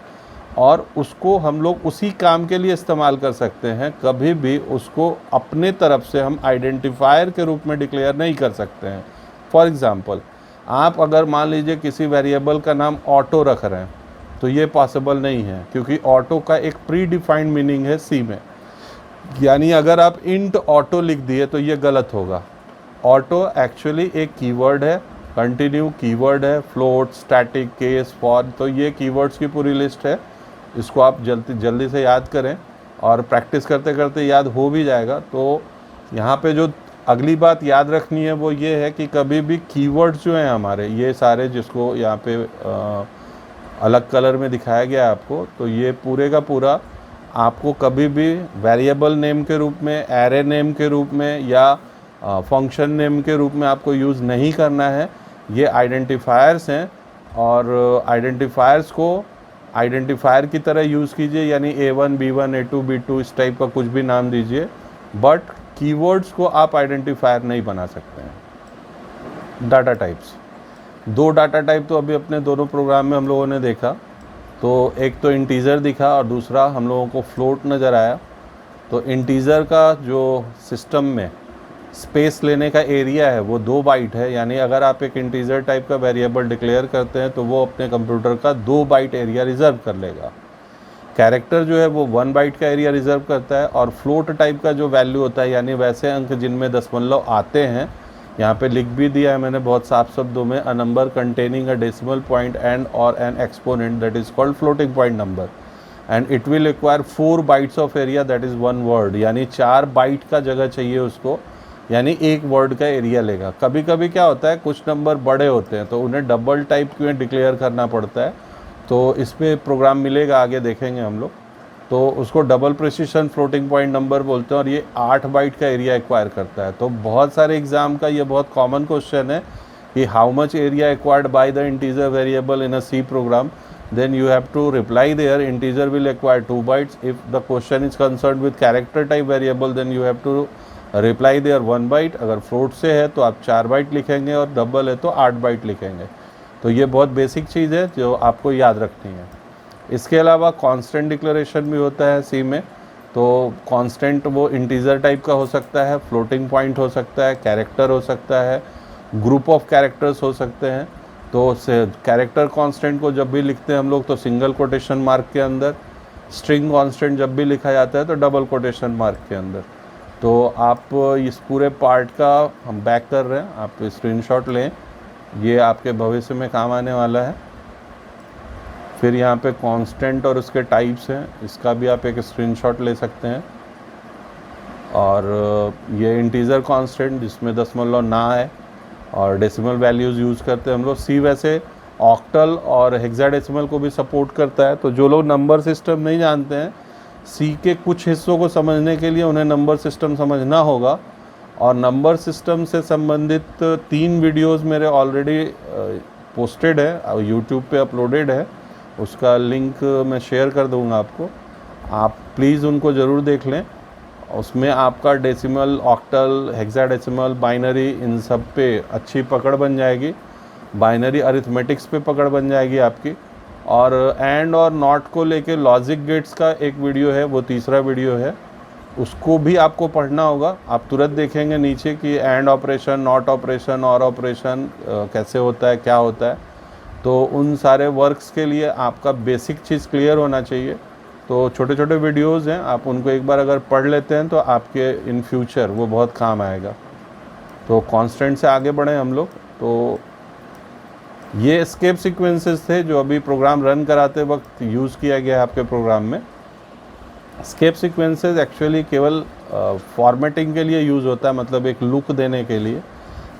A: और उसको हम लोग उसी काम के लिए इस्तेमाल कर सकते हैं। कभी भी उसको अपने तरफ से हम आइडेंटिफायर के रूप में डिक्लेयर नहीं कर सकते हैं। फॉर एग्ज़ाम्पल, आप अगर मान लीजिए किसी वेरिएबल का नाम ऑटो रख रहे हैं तो ये पॉसिबल नहीं है, क्योंकि ऑटो का एक प्री डिफाइंड मीनिंग है सी में। यानी अगर आप इंट ऑटो लिख दिए तो ये गलत होगा। ऑटो एक्चुअली एक कीवर्ड है, कंटिन्यू कीवर्ड है, फ्लोट, स्टैटिक, केस, फॉर, तो ये कीवर्ड्स की पूरी लिस्ट है। इसको आप जल्दी से याद करें और प्रैक्टिस करते करते याद हो भी जाएगा। तो यहाँ पे जो अगली बात याद रखनी है वो ये है कि कभी भी कीवर्ड्स जो हैं हमारे, ये सारे जिसको यहाँ पे अलग कलर में दिखाया गया है आपको, तो ये पूरे का पूरा आपको कभी भी वेरिएबल नेम के रूप में, एरे नेम के रूप में, या फंक्शन नेम के रूप में आपको यूज़ नहीं करना है। ये आइडेंटिफायर्स हैं, और आइडेंटिफायर्स को आइडेंटिफायर की तरह यूज़ कीजिए, यानी A1, B1, A2, B2 इस टाइप का कुछ भी नाम दीजिए, बट कीवर्ड्स को आप आइडेंटिफायर नहीं बना सकते हैं। डाटा टाइप्स, 2 डाटा टाइप तो अभी अपने दोनों प्रोग्राम में हम लोगों ने देखा। तो एक तो इंटीज़र दिखा और दूसरा हम लोगों को फ्लोट नज़र आया। तो इंटीज़र का जो सिस्टम में स्पेस लेने का एरिया है वो 2 बाइट है, यानी अगर आप एक इंटीज़र टाइप का वेरिएबल डिक्लेयर करते हैं तो वो अपने कंप्यूटर का 2 बाइट एरिया रिज़र्व कर लेगा। कैरेक्टर जो है वो 1 बाइट का एरिया रिज़र्व करता है, और फ्लोट टाइप का जो वैल्यू होता है यानी वैसे अंक जिनमें दशमलव आते हैं, यहाँ पे लिख भी दिया है मैंने बहुत साफ शब्दों में, a number containing a decimal point and और an exponent that is called floating point number and it will require 4 bytes of area that is 1 word, यानी 4 बाइट का जगह चाहिए उसको, यानी 1 वर्ड का एरिया लेगा। कभी कभी क्या होता है कुछ नंबर बड़े होते हैं तो उन्हें डबल टाइप में डिक्लेयर करना पड़ता है, तो इसमें प्रोग्राम मिलेगा आगे देखेंगे हम लोग। तो उसको double precision floating point number बोलते हैं और ये 8 बाइट का एरिया एक्वायर करता है। तो बहुत सारे एग्जाम का ये बहुत कॉमन क्वेश्चन है कि how much area acquired by the integer variable in a C program, then you have to reply there integer will acquire 2 bytes. If the question is concerned with character type variable then you have to reply there 1 byte. अगर float से है तो आप 4 bite लिखेंगे और double है तो 8 bite लिखेंगे। तो ये बहुत बेसिक चीज़ है जो आपको याद रखनी है। इसके अलावा कांस्टेंट डिक्लेरेशन भी होता है सी में। तो कांस्टेंट वो इंटीजर टाइप का हो सकता है, फ्लोटिंग पॉइंट हो सकता है, कैरेक्टर हो सकता है, ग्रुप ऑफ कैरेक्टर्स हो सकते हैं। तो कैरेक्टर कांस्टेंट को जब भी लिखते हैं हम लोग तो सिंगल कोटेशन मार्क के अंदर, स्ट्रिंग कांस्टेंट जब भी लिखा जाता है तो डबल कोटेशन मार्क के अंदर। तो आप इस पूरे पार्ट का हम बैक कर रहे हैं, आप स्क्रीनशॉट लें, ये आपके भविष्य में काम आने वाला है। फिर यहाँ पे कांस्टेंट और उसके टाइप्स हैं, इसका भी आप एक स्क्रीनशॉट ले सकते हैं। और ये इंटीजर कांस्टेंट जिसमें दशमलव ना है और डेसिमल वैल्यूज़ यूज़ करते हैं हम लोग। सी वैसे ऑक्टल और हेक्साडेसिमल को भी सपोर्ट करता है। तो जो लोग नंबर सिस्टम नहीं जानते हैं, सी के कुछ हिस्सों को समझने के लिए उन्हें नंबर सिस्टम समझना होगा। और नंबर सिस्टम से संबंधित 3 वीडियोस मेरे ऑलरेडी पोस्टेड है, यूट्यूब पे अपलोडेड है, उसका लिंक मैं शेयर कर दूंगा आपको, आप प्लीज़ उनको ज़रूर देख लें। उसमें आपका डेसिमल, ऑक्टल, हेक्साडेसिमल, बाइनरी, इन सब पे अच्छी पकड़ बन जाएगी। बाइनरी अरिथमेटिक्स पे पकड़ बन जाएगी आपकी। और एंड और नॉट को लेके लॉजिक गेट्स का एक वीडियो है, वो तीसरा वीडियो है, उसको भी आपको पढ़ना होगा। आप तुरंत देखेंगे नीचे कि एंड ऑपरेशन, नॉट ऑपरेशन, और ऑपरेशन कैसे होता है, क्या होता है। तो उन सारे वर्क्स के लिए आपका बेसिक चीज़ क्लियर होना चाहिए। तो छोटे छोटे वीडियोज़ हैं, आप उनको एक बार अगर पढ़ लेते हैं तो आपके इन फ्यूचर वो बहुत काम आएगा। तो कांस्टेंट से आगे बढ़ें हम लोग। तो ये एस्केप सीक्वेंसेस थे जो अभी प्रोग्राम रन कराते वक्त यूज़ किया गया है आपके प्रोग्राम में। एस्केप सीक्वेंसेस एक्चुअली केवल फॉर्मेटिंग के लिए यूज़ होता है, मतलब एक लुक देने के लिए।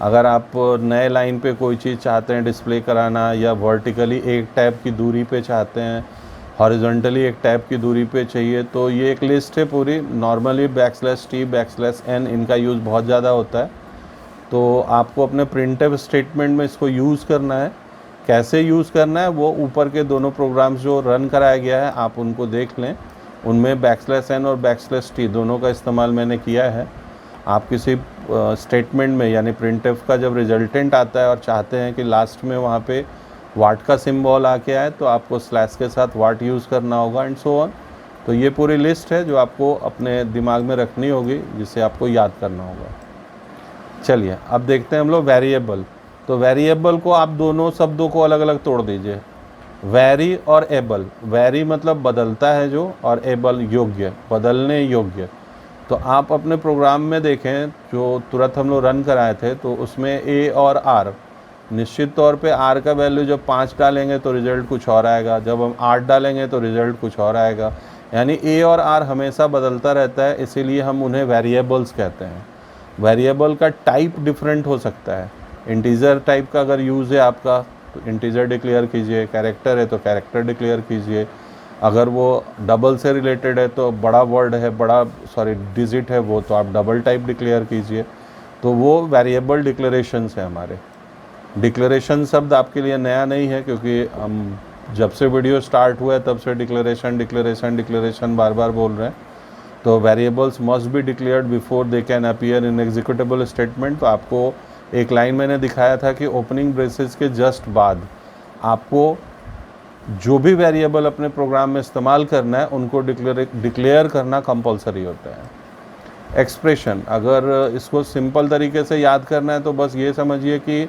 A: अगर आप नए लाइन पे कोई चीज़ चाहते हैं डिस्प्ले कराना, या वर्टिकली एक टैब की दूरी पे चाहते हैं, हॉरिजॉन्टली एक टैब की दूरी पे चाहिए, तो ये एक लिस्ट है पूरी। नॉर्मली \t, \n इनका यूज़ बहुत ज़्यादा होता है। तो आपको अपने प्रिंटफ स्टेटमेंट में इसको यूज़ करना है। कैसे यूज़ करना है वो ऊपर के दोनों प्रोग्राम्स जो रन कराया गया है आप उनको देख लें, उनमें \n और \t दोनों का इस्तेमाल मैंने किया है। आप किसी स्टेटमेंट में यानी प्रिंटफ का जब रिजल्टेंट आता है और चाहते हैं कि लास्ट में वहाँ पे वाट का सिंबल आके आए, तो आपको स्लैश के साथ वाट यूज़ करना होगा एंड सो ऑन। तो ये पूरी लिस्ट है जो आपको अपने दिमाग में रखनी होगी, जिसे आपको याद करना होगा। चलिए अब देखते हैं हम लोग वेरिएबल। तो वेरिएबल को आप दोनों शब्दों को अलग अलग तोड़ दीजिए, वैरी और एबल। वैरी मतलब बदलता है जो, और एबल योग्य, बदलने योग्य। तो आप अपने प्रोग्राम में देखें जो तुरंत हम लोग रन कराए थे, तो उसमें ए और आर, निश्चित तौर पे आर का वैल्यू जब 5 डालेंगे तो रिज़ल्ट कुछ और आएगा, जब हम 8 डालेंगे तो रिज़ल्ट कुछ और आएगा। यानी ए और आर हमेशा बदलता रहता है, इसीलिए हम उन्हें वेरिएबल्स कहते हैं। वेरिएबल का टाइप डिफरेंट हो सकता है। इंटीजर टाइप का अगर यूज़ है आपका तो इंटीजर डिक्लेयर कीजिए, कैरेक्टर है तो कैरेक्टर डिक्लेयर कीजिए। अगर वो डबल से रिलेटेड है तो बड़ा वर्ड है, डिजिट है वो, तो आप डबल टाइप डिक्लेयर कीजिए। तो वो वेरिएबल डिक्लेरेशंस है हमारे। डिक्लेरेशन शब्द आपके लिए नया नहीं है, क्योंकि हम जब से वीडियो स्टार्ट हुआ है तब से डिक्लेरेशन बार बार बोल रहे हैं। तो variables must be declared before they can appear in executable statement. तो आपको एक लाइन मैंने दिखाया था कि ओपनिंग ब्रेसेस के जस्ट बाद आपको जो भी वेरिएबल अपने प्रोग्राम में इस्तेमाल करना है उनको डिक्लेयर करना कंपलसरी होता है। एक्सप्रेशन, अगर इसको सिंपल तरीके से याद करना है तो बस ये समझिए कि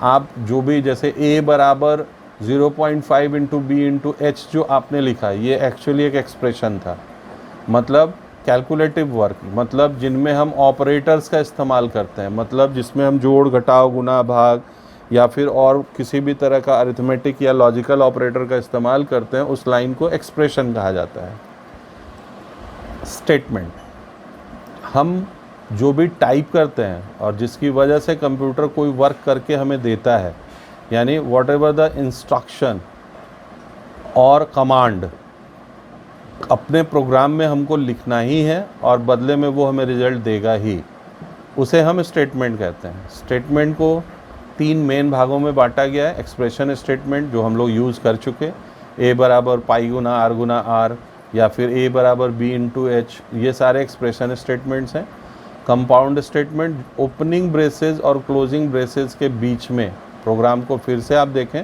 A: आप जो भी, जैसे a बराबर 0.5 इंटू बी इंटू एच जो आपने लिखा है, ये एक्चुअली एक एक्सप्रेशन था। मतलब कैलकुलेटिव वर्क, मतलब जिनमें हम ऑपरेटर्स का इस्तेमाल करते हैं, मतलब जिसमें हम जोड़ घटाव गुना भाग या फिर और किसी भी तरह का अरिथमेटिक या लॉजिकल ऑपरेटर का इस्तेमाल करते हैं, उस लाइन को एक्सप्रेशन कहा जाता है। स्टेटमेंट, हम जो भी टाइप करते हैं और जिसकी वजह से कंप्यूटर कोई वर्क करके हमें देता है, यानी वॉट एवर द इंस्ट्रक्शन और कमांड अपने प्रोग्राम में हमको लिखना ही है और बदले में वो हमें रिजल्ट देगा ही, उसे हम स्टेटमेंट कहते हैं। स्टेटमेंट को 3 मेन भागों में बांटा गया है। एक्सप्रेशन स्टेटमेंट जो हम लोग यूज़ कर चुके, a बराबर पाई गुना आर गुना आर, या फिर a बराबर b इंटू एच, ये सारे एक्सप्रेशन स्टेटमेंट्स हैं। कंपाउंड स्टेटमेंट, ओपनिंग ब्रेसेस और क्लोजिंग ब्रेसेस के बीच में प्रोग्राम को फिर से आप देखें,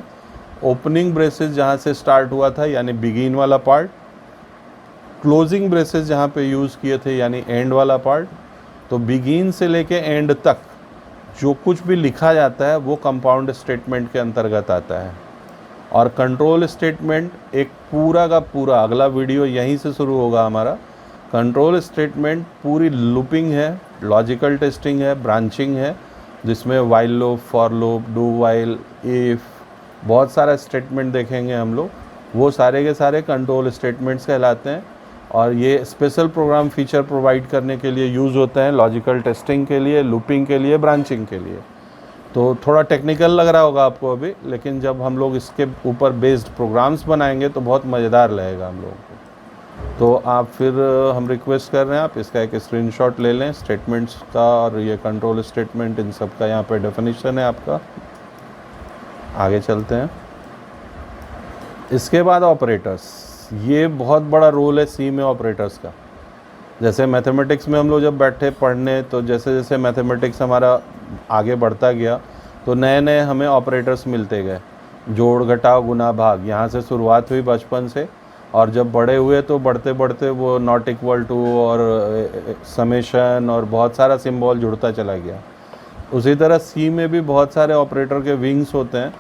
A: ओपनिंग ब्रेसेस जहाँ से स्टार्ट हुआ था यानी बिगिन वाला पार्ट, क्लोजिंग ब्रेसेस जहाँ पे यूज़ किए थे यानी एंड वाला पार्ट। तो बिगिन से लेके एंड तक जो कुछ भी लिखा जाता है वो कंपाउंड स्टेटमेंट के अंतर्गत आता है। और कंट्रोल स्टेटमेंट एक पूरा का पूरा, अगला वीडियो यहीं से शुरू होगा हमारा। कंट्रोल स्टेटमेंट पूरी लूपिंग है, लॉजिकल टेस्टिंग है, ब्रांचिंग है, जिसमें while loop, for loop, do while, if, बहुत सारा स्टेटमेंट देखेंगे हम लोग। वो सारे के सारे कंट्रोल स्टेटमेंट्स कहलाते हैं और ये स्पेशल प्रोग्राम फीचर प्रोवाइड करने के लिए यूज़ होते हैं, लॉजिकल टेस्टिंग के लिए, लूपिंग के लिए, ब्रांचिंग के लिए। तो थोड़ा टेक्निकल लग रहा होगा आपको अभी, लेकिन जब हम लोग इसके ऊपर बेस्ड प्रोग्राम्स बनाएंगे तो बहुत मज़ेदार लगेगा हम लोगों को। तो आप फिर हम रिक्वेस्ट कर रहे हैं आप इसका एक स्क्रीनशॉट ले लें, स्टेटमेंट्स का और ये कंट्रोल स्टेटमेंट, इन सब का यहाँ पे डेफिनेशन है आपका। आगे चलते हैं। इसके बाद ऑपरेटर्स, ये बहुत बड़ा रोल है सी में ऑपरेटर्स का। जैसे मैथमेटिक्स में हम लोग जब बैठे पढ़ने, तो जैसे जैसे मैथमेटिक्स हमारा आगे बढ़ता गया तो नए नए हमें ऑपरेटर्स मिलते गए। जोड़ घटाव गुना भाग, यहाँ से शुरुआत हुई बचपन से, और जब बड़े हुए तो बढ़ते बढ़ते वो नॉट इक्वल टू और समेशन और बहुत सारा सिंबल जुड़ता चला गया। उसी तरह सी में भी बहुत सारे ऑपरेटर के विंग्स होते हैं,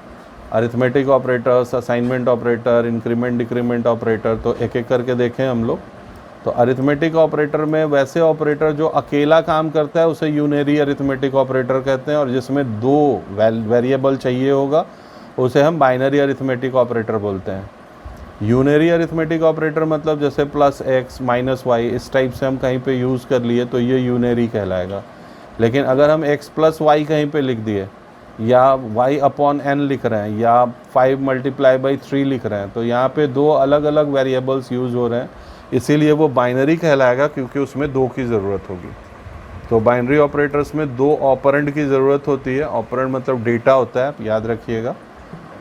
A: arithmetic operators, assignment operator, increment decrement operator. तो एक एक करके देखें हम लोग। तो अरिथमेटिक ऑपरेटर में वैसे ऑपरेटर जो अकेला काम करता है उसे यूनरी अरिथमेटिक ऑपरेटर कहते हैं, और जिसमें 2 वेरिएबल चाहिए होगा उसे हम बाइनरी अरिथमेटिक ऑपरेटर बोलते हैं। यूनरी अरिथमेटिक ऑपरेटर मतलब जैसे प्लस एक्स माइनस वाई, इस टाइप से हम कहीं पे यूज़ कर लिए तो ये यूनरी कहलाएगा। लेकिन अगर हम x प्लस वाई कहीं पे लिख दिए, या y अपॉन n लिख रहे हैं, या 5 मल्टीप्लाई बाई 3 लिख रहे हैं, तो यहाँ पे 2 अलग अलग वेरिएबल्स यूज़ हो रहे हैं, इसीलिए वो बाइनरी कहलाएगा, क्योंकि उसमें 2 की ज़रूरत होगी। तो बाइनरी ऑपरेटर्स में 2 ऑपरेंड की ज़रूरत होती है। ऑपरेंड मतलब डेटा होता है, आप याद रखिएगा।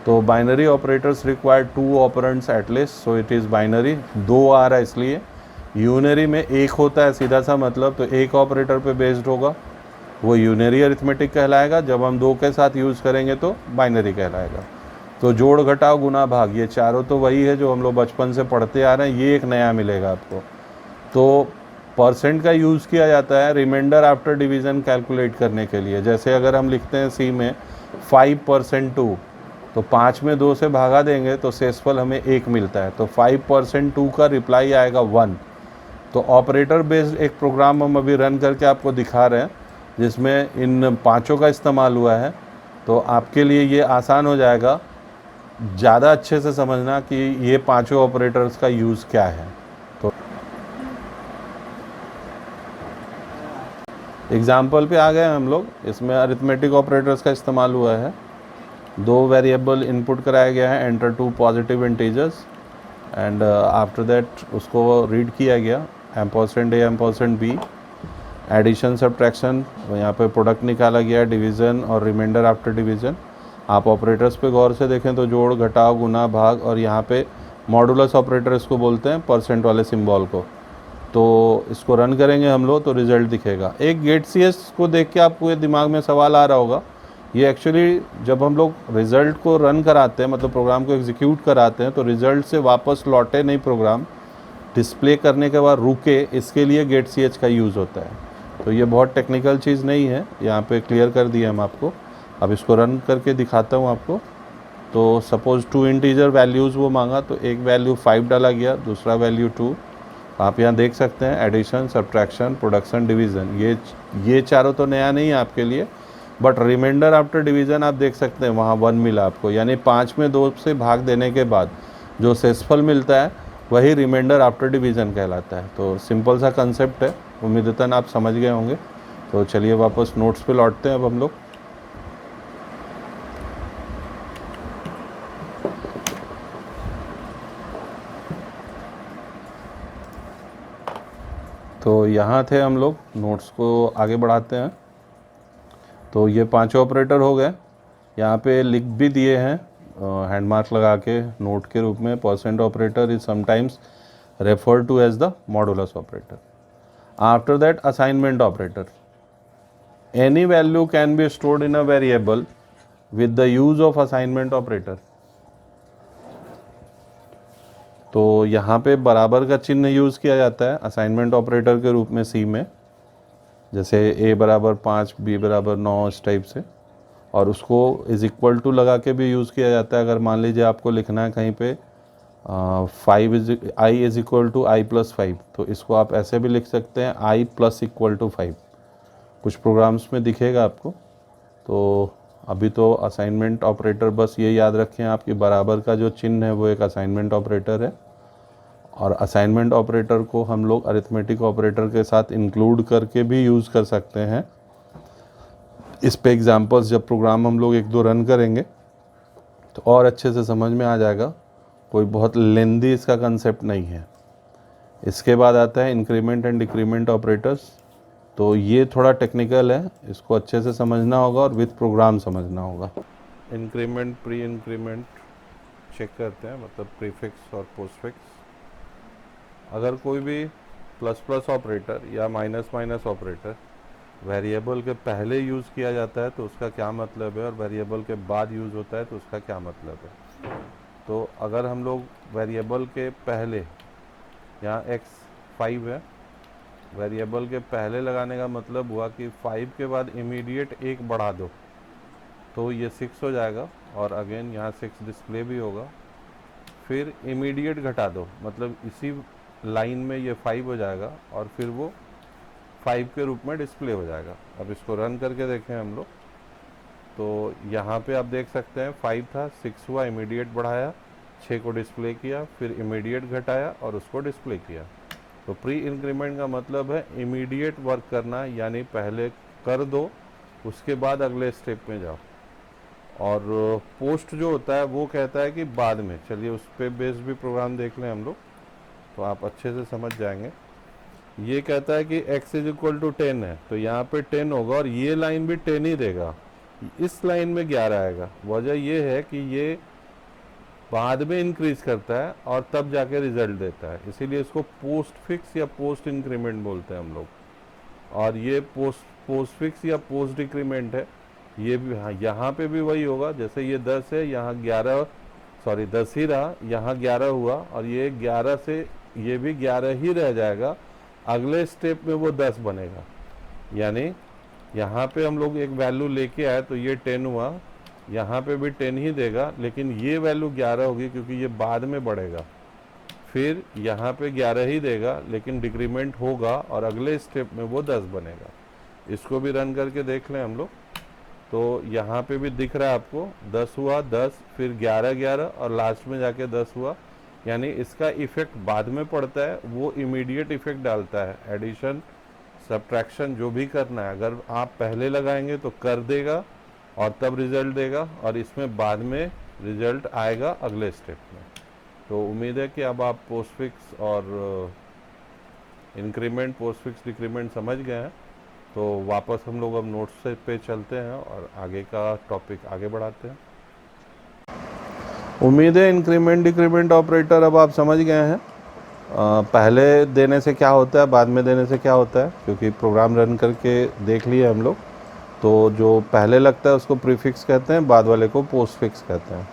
A: तो binary operators require 2 operands at least, so it is binary. 2 आ रहा है इसलिए। यूनरी में 1 होता है, सीधा सा मतलब, तो 1 ऑपरेटर पे बेस्ड होगा, वो यूनरी अरिथमेटिक कहलाएगा। जब हम 2 के साथ यूज़ करेंगे तो बाइनरी कहलाएगा। तो जोड़ घटाव गुना भाग, ये चारों तो वही है जो हम लोग बचपन से पढ़ते आ रहे हैं, ये एक नया मिलेगा आपको। तो परसेंट का यूज़ किया जाता है रिमाइंडर आफ्टर डिवीज़न कैलकुलेट करने के लिए। जैसे अगर हम लिखते हैं सी में 5% 2, तो 5 में 2 से भागा देंगे तो शेषफल हमें 1 मिलता है। तो 5% 2 का रिप्लाई आएगा 1। तो ऑपरेटर बेस्ड एक प्रोग्राम हम अभी रन करके आपको दिखा रहे हैं, जिसमें इन 5 का इस्तेमाल हुआ है। तो आपके लिए ये आसान हो जाएगा ज़्यादा अच्छे से समझना कि ये 5 ऑपरेटर्स का यूज़ क्या है। तो एग्जाम्पल पे आ गए हम लोग। इसमें अरिथमेटिक ऑपरेटर्स का इस्तेमाल हुआ है। 2 वेरिएबल इनपुट कराया गया है, enter 2 positive integers, and after that उसको रीड किया गया, ampersand a ampersand b, addition subtraction, यहाँ पे प्रोडक्ट निकाला गया, डिवीज़न और रिमाइंडर आफ्टर डिवीज़न। आप ऑपरेटर्स पे गौर से देखें तो जोड़ घटाव गुना भाग, और यहाँ पे मॉडुलस ऑपरेटर इसको बोलते हैं, परसेंट वाले सिंबल को। तो इसको रन करेंगे हम लोग तो रिज़ल्ट दिखेगा। एक गेट सी एस को देख के आपको ये दिमाग में सवाल आ रहा होगा
B: ये एक्चुअली जब हम लोग रिज़ल्ट को रन कराते हैं, मतलब प्रोग्राम को एग्जीक्यूट कराते हैं, तो रिज़ल्ट से वापस लौटे नहीं प्रोग्राम, डिस्प्ले करने के बाद रुके, इसके लिए गेट ch का यूज़ होता है। तो ये बहुत टेक्निकल चीज़ नहीं है, यहाँ पे क्लियर कर दिया हम आपको। अब इसको रन करके दिखाता हूँ आपको। तो सपोज़ 2 इंटीजर वैल्यूज़ वो मांगा, तो एक वैल्यू 5 डाला गया, दूसरा वैल्यू 2। आप यहाँ देख सकते हैं एडिशन, सब्ट्रैक्शन, प्रोडक्शन, डिवीज़न, ये चारों तो नया नहीं है आपके लिए, बट रिमाइंडर आफ्टर डिवीज़न आप देख सकते हैं वहाँ 1 मिला आपको, यानी 5 में 2 से भाग देने के बाद जो शेषफल मिलता है वही रिमाइंडर आफ्टर डिवीज़न कहलाता है। तो सिंपल सा कंसेप्ट है, उम्मीदतन आप समझ गए होंगे। तो चलिए वापस नोट्स पे लौटते हैं अब हम लोग। तो यहाँ थे हम लोग, नोट्स को आगे बढ़ाते हैं। तो ये 5 ऑपरेटर हो गए, यहाँ पे लिख भी दिए हैं हैंड मार्क लगा के नोट के रूप में। Percent operator is sometimes referred to as the modulus operator. After that assignment operator, any value can be stored in a variable with the use of assignment operator. तो यहाँ पे बराबर का चिन्ह यूज़ किया जाता है असाइनमेंट ऑपरेटर के रूप में सी में, जैसे a बराबर 5, b बराबर 9, इस टाइप से। और उसको इज़ इक्वल टू लगा के भी यूज़ किया जाता है। अगर मान लीजिए आपको लिखना है कहीं पे i is equal to i plus 5, तो इसको आप ऐसे भी लिख सकते हैं i प्लस इक्वल टू 5। कुछ प्रोग्राम्स में दिखेगा आपको। तो अभी तो असाइनमेंट ऑपरेटर, बस ये याद रखें आपकी बराबर का जो चिन्ह है वो एक असाइनमेंट ऑपरेटर है। और असाइनमेंट ऑपरेटर को हम लोग अरिथमेटिक ऑपरेटर के साथ इंक्लूड करके भी यूज़ कर सकते हैं। इस पे एग्जांपल्स जब प्रोग्राम हम लोग 1-2 रन करेंगे तो और अच्छे से समझ में आ जाएगा। कोई बहुत लेंदी इसका कंसेप्ट नहीं है। इसके बाद आता है इंक्रीमेंट एंड डिक्रीमेंट ऑपरेटर्स। तो ये थोड़ा टेक्निकल है, इसको अच्छे से समझना होगा और विथ प्रोग्राम समझना होगा। इंक्रीमेंट, प्री इंक्रीमेंट चेक करते हैं, मतलब प्रीफिक्स और पोस्टफिक्स। अगर कोई भी प्लस प्लस ऑपरेटर या माइनस माइनस ऑपरेटर वेरिएबल के पहले यूज़ किया जाता है तो उसका क्या मतलब है, और वेरिएबल के बाद यूज़ होता है तो उसका क्या मतलब है। तो अगर हम लोग वेरिएबल के पहले, यहाँ x 5 है, वेरिएबल के पहले लगाने का मतलब हुआ कि 5 के बाद इमीडिएट 1 बढ़ा दो तो ये 6 हो जाएगा, और अगेन यहाँ 6 डिस्प्ले भी होगा। फिर इमीडिएट घटा दो, मतलब इसी लाइन में ये 5 हो जाएगा और फिर वो 5 के रूप में डिस्प्ले हो जाएगा। अब इसको रन करके देखें हम लोग, तो यहाँ पे आप देख सकते हैं 5 था, 6 हुआ, इमीडिएट बढ़ाया, 6 को डिस्प्ले किया, फिर इमीडिएट घटाया और उसको डिस्प्ले किया। तो प्री इंक्रीमेंट का मतलब है इमीडिएट वर्क करना, यानी पहले कर दो उसके बाद अगले स्टेप में जाओ। और पोस्ट जो होता है वो कहता है कि बाद में। चलिए उस पर बेस्ड भी प्रोग्राम देख लें हम लोग, तो आप अच्छे से समझ जाएंगे। ये कहता है कि x इज इक्वल टू 10 है, तो यहाँ पे 10 होगा और ये लाइन भी 10 ही देगा, इस लाइन में 11 आएगा। वजह ये है कि ये बाद में इंक्रीज करता है और तब जाके रिजल्ट देता है, इसीलिए इसको पोस्ट फिक्स या पोस्ट इंक्रीमेंट बोलते हैं हम लोग। और ये पोस्ट फिक्स या पोस्ट डिक्रीमेंट है, ये भी यहाँ पे भी वही होगा। जैसे ये 10 है, यहाँ 10 ही रहा, यहाँ 11 हुआ, और ये 11 से ये भी 11 ही रह जाएगा, अगले स्टेप में वो 10 बनेगा। यानी यहाँ पे हम लोग एक वैल्यू लेके आए तो ये 10 हुआ, यहाँ पे भी 10 ही देगा, लेकिन ये वैल्यू 11 होगी क्योंकि ये बाद में बढ़ेगा। फिर यहाँ पे 11 ही देगा, लेकिन डिक्रीमेंट होगा और अगले स्टेप में वो 10 बनेगा। इसको भी रन करके देख लें हम लोग, तो यहाँ पे भी दिख रहा है आपको 10 हुआ, 10, फिर 11 और लास्ट में जाके 10 हुआ। यानी इसका इफेक्ट बाद में पड़ता है, वो इमीडिएट इफेक्ट डालता है। एडिशन, सब्ट्रैक्शन जो भी करना है, अगर आप पहले लगाएंगे तो कर देगा और तब रिजल्ट देगा, और इसमें बाद में रिजल्ट आएगा अगले स्टेप में। तो उम्मीद है कि अब आप पोस्टफिक्स और इंक्रीमेंट, पोस्टफिक्स, डिक्रीमेंट समझ गए हैं। तो वापस हम लोग अब नोट्स पे चलते हैं और आगे का टॉपिक आगे बढ़ाते हैं। उम्मीद है इंक्रीमेंट डिक्रीमेंट ऑपरेटर अब आप समझ गए हैं। पहले देने से क्या होता है, बाद में देने से क्या होता है, क्योंकि प्रोग्राम रन करके देख लिए हम लोग। तो जो पहले लगता है उसको प्रीफिक्स कहते हैं, बाद वाले को पोस्टफिक्स कहते हैं।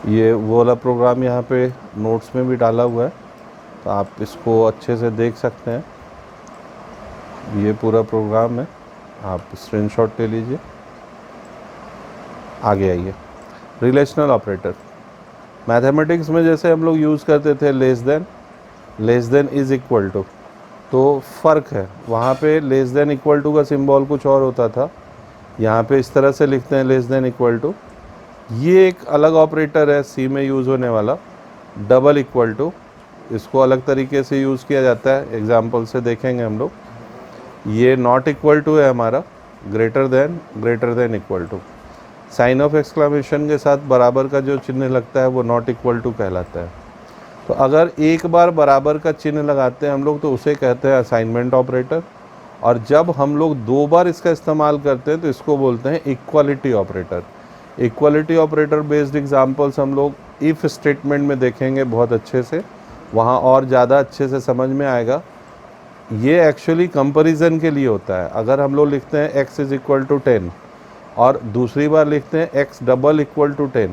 B: ये वो वाला प्रोग्राम यहाँ पे नोट्स में भी डाला हुआ है, तो आप इसको अच्छे से देख सकते हैं। ये पूरा प्रोग्राम है, आप स्क्रीनशॉट ले लीजिए। आगे आइए, रिलेशनल ऑपरेटर। मैथमेटिक्स में जैसे हम लोग यूज़ करते थे less than is equal to, तो फ़र्क है, वहाँ पे लेस देन इक्वल टू का सिंबल कुछ और होता था, यहाँ पे इस तरह से लिखते हैं लेस देन इक्वल टू। ये एक अलग ऑपरेटर है सी में यूज़ होने वाला, डबल इक्वल टू, इसको अलग तरीके से यूज़ किया जाता है, एग्जाम्पल से देखेंगे हम लोग। ये नॉट इक्वल टू है हमारा, greater than equal to. Sign of exclamation के साथ बराबर का जो चिन्ह लगता है वो नॉट इक्वल टू कहलाता है। तो अगर एक बार बराबर का चिन्ह लगाते हैं हम लोग तो उसे कहते हैं असाइनमेंट ऑपरेटर, और जब हम लोग दो बार इसका इस्तेमाल करते हैं तो इसको बोलते हैं equality operator. Equality operator based examples हम लोग इफ़ स्टेटमेंट में देखेंगे बहुत अच्छे से, वहाँ और ज़्यादा अच्छे से समझ में आएगा। ये एक्चुअली कंपैरिजन के लिए होता है। अगर हम लोग लिखते हैं x इज़ इक्वल टू 10 और दूसरी बार लिखते हैं x डबल इक्वल टू 10,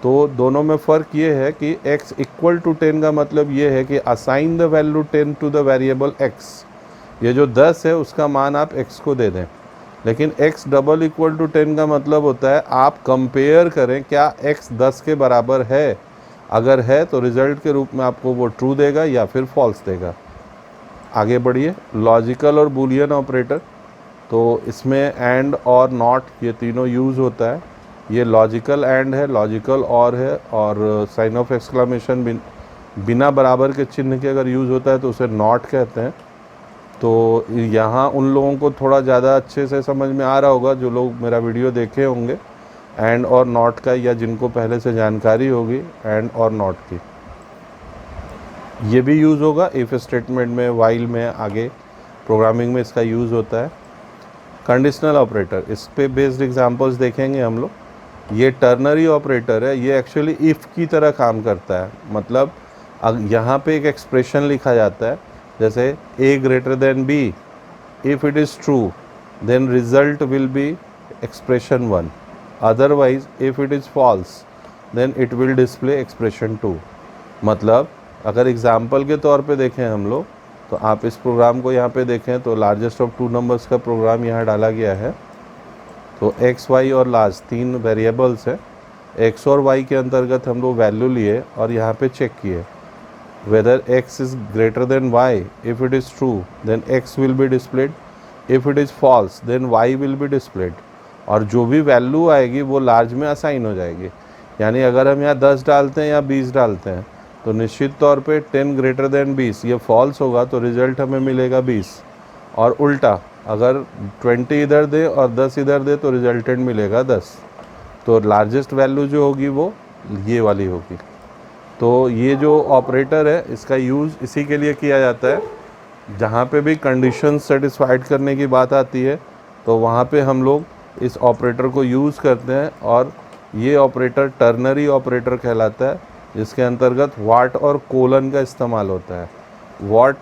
B: तो दोनों में फ़र्क ये है कि x इक्वल टू 10 का मतलब ये है कि assign the value 10 to the variable x। ये जो 10 है उसका मान आप x को दे दें, लेकिन x डबल इक्वल टू 10 का मतलब होता है आप कंपेयर करें क्या x 10 के बराबर है, अगर है तो रिज़ल्ट के रूप में आपको वो ट्रू देगा या फिर फॉल्स देगा। आगे बढ़िए, लॉजिकल और बूलियन ऑपरेटर। तो इसमें एंड और नॉट ये तीनों यूज़ होता है। ये लॉजिकल एंड है, लॉजिकल और है, और साइन ऑफ एक्सक्लेमेशन बिना बराबर के चिन्ह के अगर यूज़ होता है तो उसे नॉट कहते हैं। तो यहाँ उन लोगों को थोड़ा ज़्यादा अच्छे से समझ में आ रहा होगा जो लोग मेरा वीडियो देखे होंगे एंड और नॉट का, या जिनको पहले से जानकारी होगी एंड और नॉट की। ये भी यूज़ होगा इफ़ स्टेटमेंट में, वाइल में, आगे प्रोग्रामिंग में इसका यूज़ होता है। कंडीशनल ऑपरेटर, इस पे बेस्ड एग्जांपल्स देखेंगे हम लोग। ये टर्नरी ऑपरेटर है, ये एक्चुअली इफ़ की तरह काम करता है। मतलब यहाँ पे एक एक्सप्रेशन लिखा जाता है, जैसे a greater than b, if it is true then result will be expression 1, otherwise if it is false then it will display expression 2। मतलब अगर एग्जाम्पल के तौर पे देखें हम लोग, तो आप इस प्रोग्राम को यहाँ पे देखें तो लार्जेस्ट ऑफ टू नंबर्स का प्रोग्राम यहाँ डाला गया है। तो x, y और लार्ज तीन वेरिएबल्स है। x और y के अंतर्गत हम लोग वैल्यू लिए और यहाँ पे चेक किए whether x is greater than y, if it is true then x will be displayed, if it is false then y will be displayed. और जो भी वैल्यू आएगी वो लार्ज में असाइन हो जाएगी। यानी अगर हम यहाँ 10 डालते हैं या 20 डालते हैं तो निश्चित तौर पे 10 ग्रेटर देन 20 ये फॉल्स होगा, तो रिज़ल्ट हमें मिलेगा 20। और उल्टा अगर 20 इधर दे और 10 इधर दे तो रिजल्टेंट मिलेगा 10। तो लार्जेस्ट वैल्यू जो होगी वो ये वाली होगी। तो ये जो ऑपरेटर है इसका यूज़ इसी के लिए किया जाता है, जहाँ पे भी कंडीशन सेटिस्फाइड करने की बात आती है तो वहाँ पे हम लोग इस ऑपरेटर को यूज़ करते हैं। और ये ऑपरेटर टर्नरी ऑपरेटर कहलाता है, जिसके अंतर्गत वाट और कोलन का इस्तेमाल होता है। वाट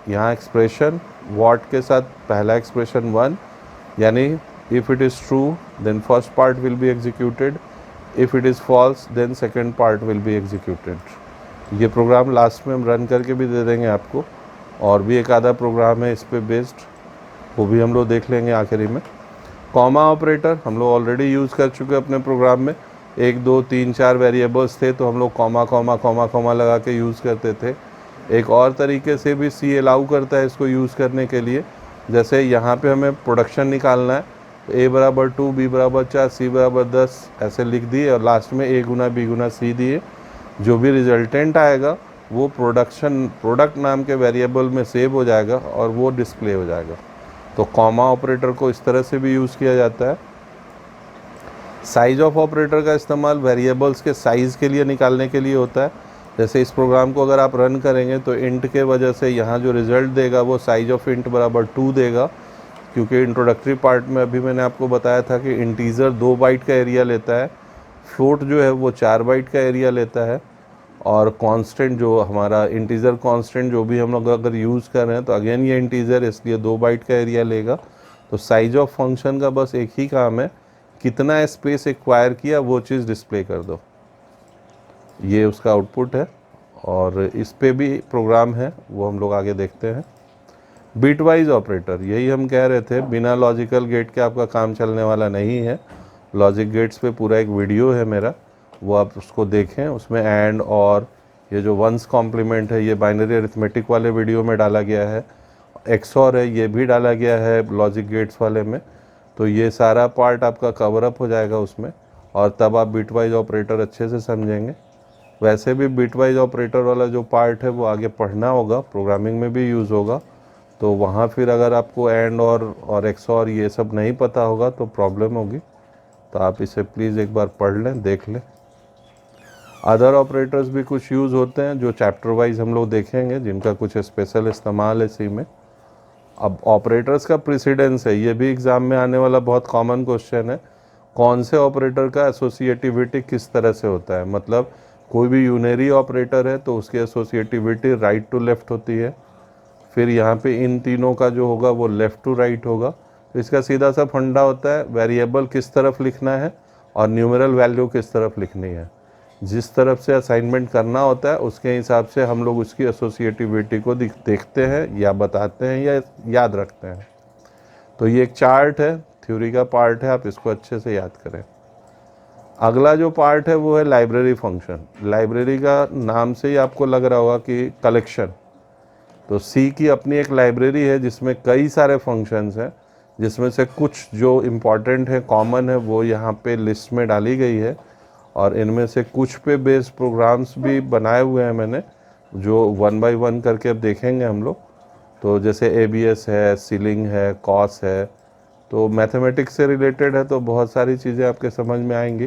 B: यहाँ एक्सप्रेशन, वाट के साथ पहला एक्सप्रेशन 1, यानी if it is true then first part will be executed, if it is false then second part will be executed. ये प्रोग्राम लास्ट में हम रन करके भी दे देंगे आपको, और भी एक आधा प्रोग्राम है इस पे बेस्ड, वो भी हम लोग देख लेंगे आखिरी में। कॉमा ऑपरेटर हम लोग ऑलरेडी यूज़ कर चुके अपने प्रोग्राम में। 1 2 3 4 वेरिएबल्स थे तो हम लोग कॉमा कॉमा कॉमा कॉमा लगा के यूज़ करते थे। एक और तरीके से भी सी अलाउ करता है इसको यूज़ करने के लिए। जैसे यहाँ पे हमें प्रोडक्शन निकालना है तो a बराबर 2, b बराबर 4, c बराबर 10 ऐसे लिख दिए और लास्ट में a Guna b Guna c दिए। जो भी रिजल्टेंट आएगा वो प्रोडक्ट नाम के वेरिएबल में सेव हो जाएगा और वो डिस्प्ले हो जाएगा। तो कॉमा ऑपरेटर को इस तरह से भी यूज़ किया जाता है। साइज ऑफ ऑपरेटर का इस्तेमाल वेरिएबल्स के साइज़ के लिए निकालने के लिए होता है। जैसे इस प्रोग्राम को अगर आप रन करेंगे तो इंट के वजह से यहाँ जो रिज़ल्ट देगा वो साइज ऑफ इंट बराबर 2 देगा, क्योंकि इंट्रोडक्टरी पार्ट में अभी मैंने आपको बताया था कि इंटीज़र 2 बाइट का एरिया लेता है, फ्लोट जो है वो 4 बाइट का एरिया लेता है, और कांस्टेंट जो हमारा इंटीज़र कांस्टेंट जो भी हम लोग अगर यूज़ कर रहे हैं तो अगेन ये इंटीज़र इसलिए 2 बाइट का एरिया लेगा। तो साइज ऑफ फंक्शन का बस एक ही काम है, कितना स्पेस एक्वायर किया वो चीज़ डिस्प्ले कर दो। ये उसका आउटपुट है और इस पे भी प्रोग्राम है, वो हम लोग आगे देखते हैं। बिट वाइज ऑपरेटर, यही हम कह रहे थे, बिना लॉजिकल गेट के आपका काम चलने वाला नहीं है। लॉजिक गेट्स पे पूरा एक वीडियो है मेरा, वो आप उसको देखें। उसमें एंड और ये जो वंस कॉम्प्लीमेंट है ये बाइनरी अरिथमेटिक वाले वीडियो में डाला गया है। एक्सऑर है ये भी डाला गया है लॉजिक गेट्स वाले में। तो ये सारा पार्ट आपका कवर अप हो जाएगा उसमें, और तब आप बिट वाइज ऑपरेटर अच्छे से समझेंगे। वैसे भी बिट वाइज ऑपरेटर वाला जो पार्ट है वो आगे पढ़ना होगा, प्रोग्रामिंग में भी यूज़ होगा। तो वहाँ फिर अगर आपको एंड और एक्सऑर ये सब नहीं पता होगा तो प्रॉब्लम होगी। तो आप इसे प्लीज़ एक बार पढ़ लें, देख लें। अदर ऑपरेटर्स भी कुछ यूज़ होते हैं जो चैप्टर वाइज हम लोग देखेंगे, जिनका कुछ स्पेशल इस्तेमाल है सी में। अब ऑपरेटर्स का प्रेसिडेंस है, ये भी एग्ज़ाम में आने वाला बहुत कॉमन क्वेश्चन है। कौन से ऑपरेटर का एसोसिएटिविटी किस तरह से होता है, मतलब कोई भी यूनरी ऑपरेटर है तो उसकी एसोसिएटिविटी राइट टू लेफ़्ट होती है। फिर यहाँ पे इन तीनों का जो होगा वो लेफ़्ट टू राइट होगा। तो इसका सीधा सा फंडा होता है, वेरिएबल किस तरफ लिखना है और न्यूमेरल वैल्यू किस तरफ लिखनी है। जिस तरफ से असाइनमेंट करना होता है उसके हिसाब से हम लोग उसकी एसोसिएटिविटी को देखते हैं या बताते हैं या याद रखते हैं। तो ये एक चार्ट है, थ्योरी का पार्ट है, आप इसको अच्छे से याद करें। अगला जो पार्ट है वो है लाइब्रेरी फंक्शन। लाइब्रेरी का नाम से ही आपको लग रहा होगा कि कलेक्शन। तो सी की अपनी एक लाइब्रेरी है जिसमें कई सारे फंक्शंस हैं, जिसमें से कुछ जो इम्पॉर्टेंट है, कॉमन है, वो यहाँ पे लिस्ट में डाली गई है। और इनमें से कुछ पे बेस्ड प्रोग्राम्स भी बनाए हुए हैं मैंने, जो 1 बाय 1 करके अब देखेंगे हम लोग। तो जैसे ABS है, सीलिंग है, कॉस है, तो मैथमेटिक्स से रिलेटेड है तो बहुत सारी चीज़ें आपके समझ में आएंगी।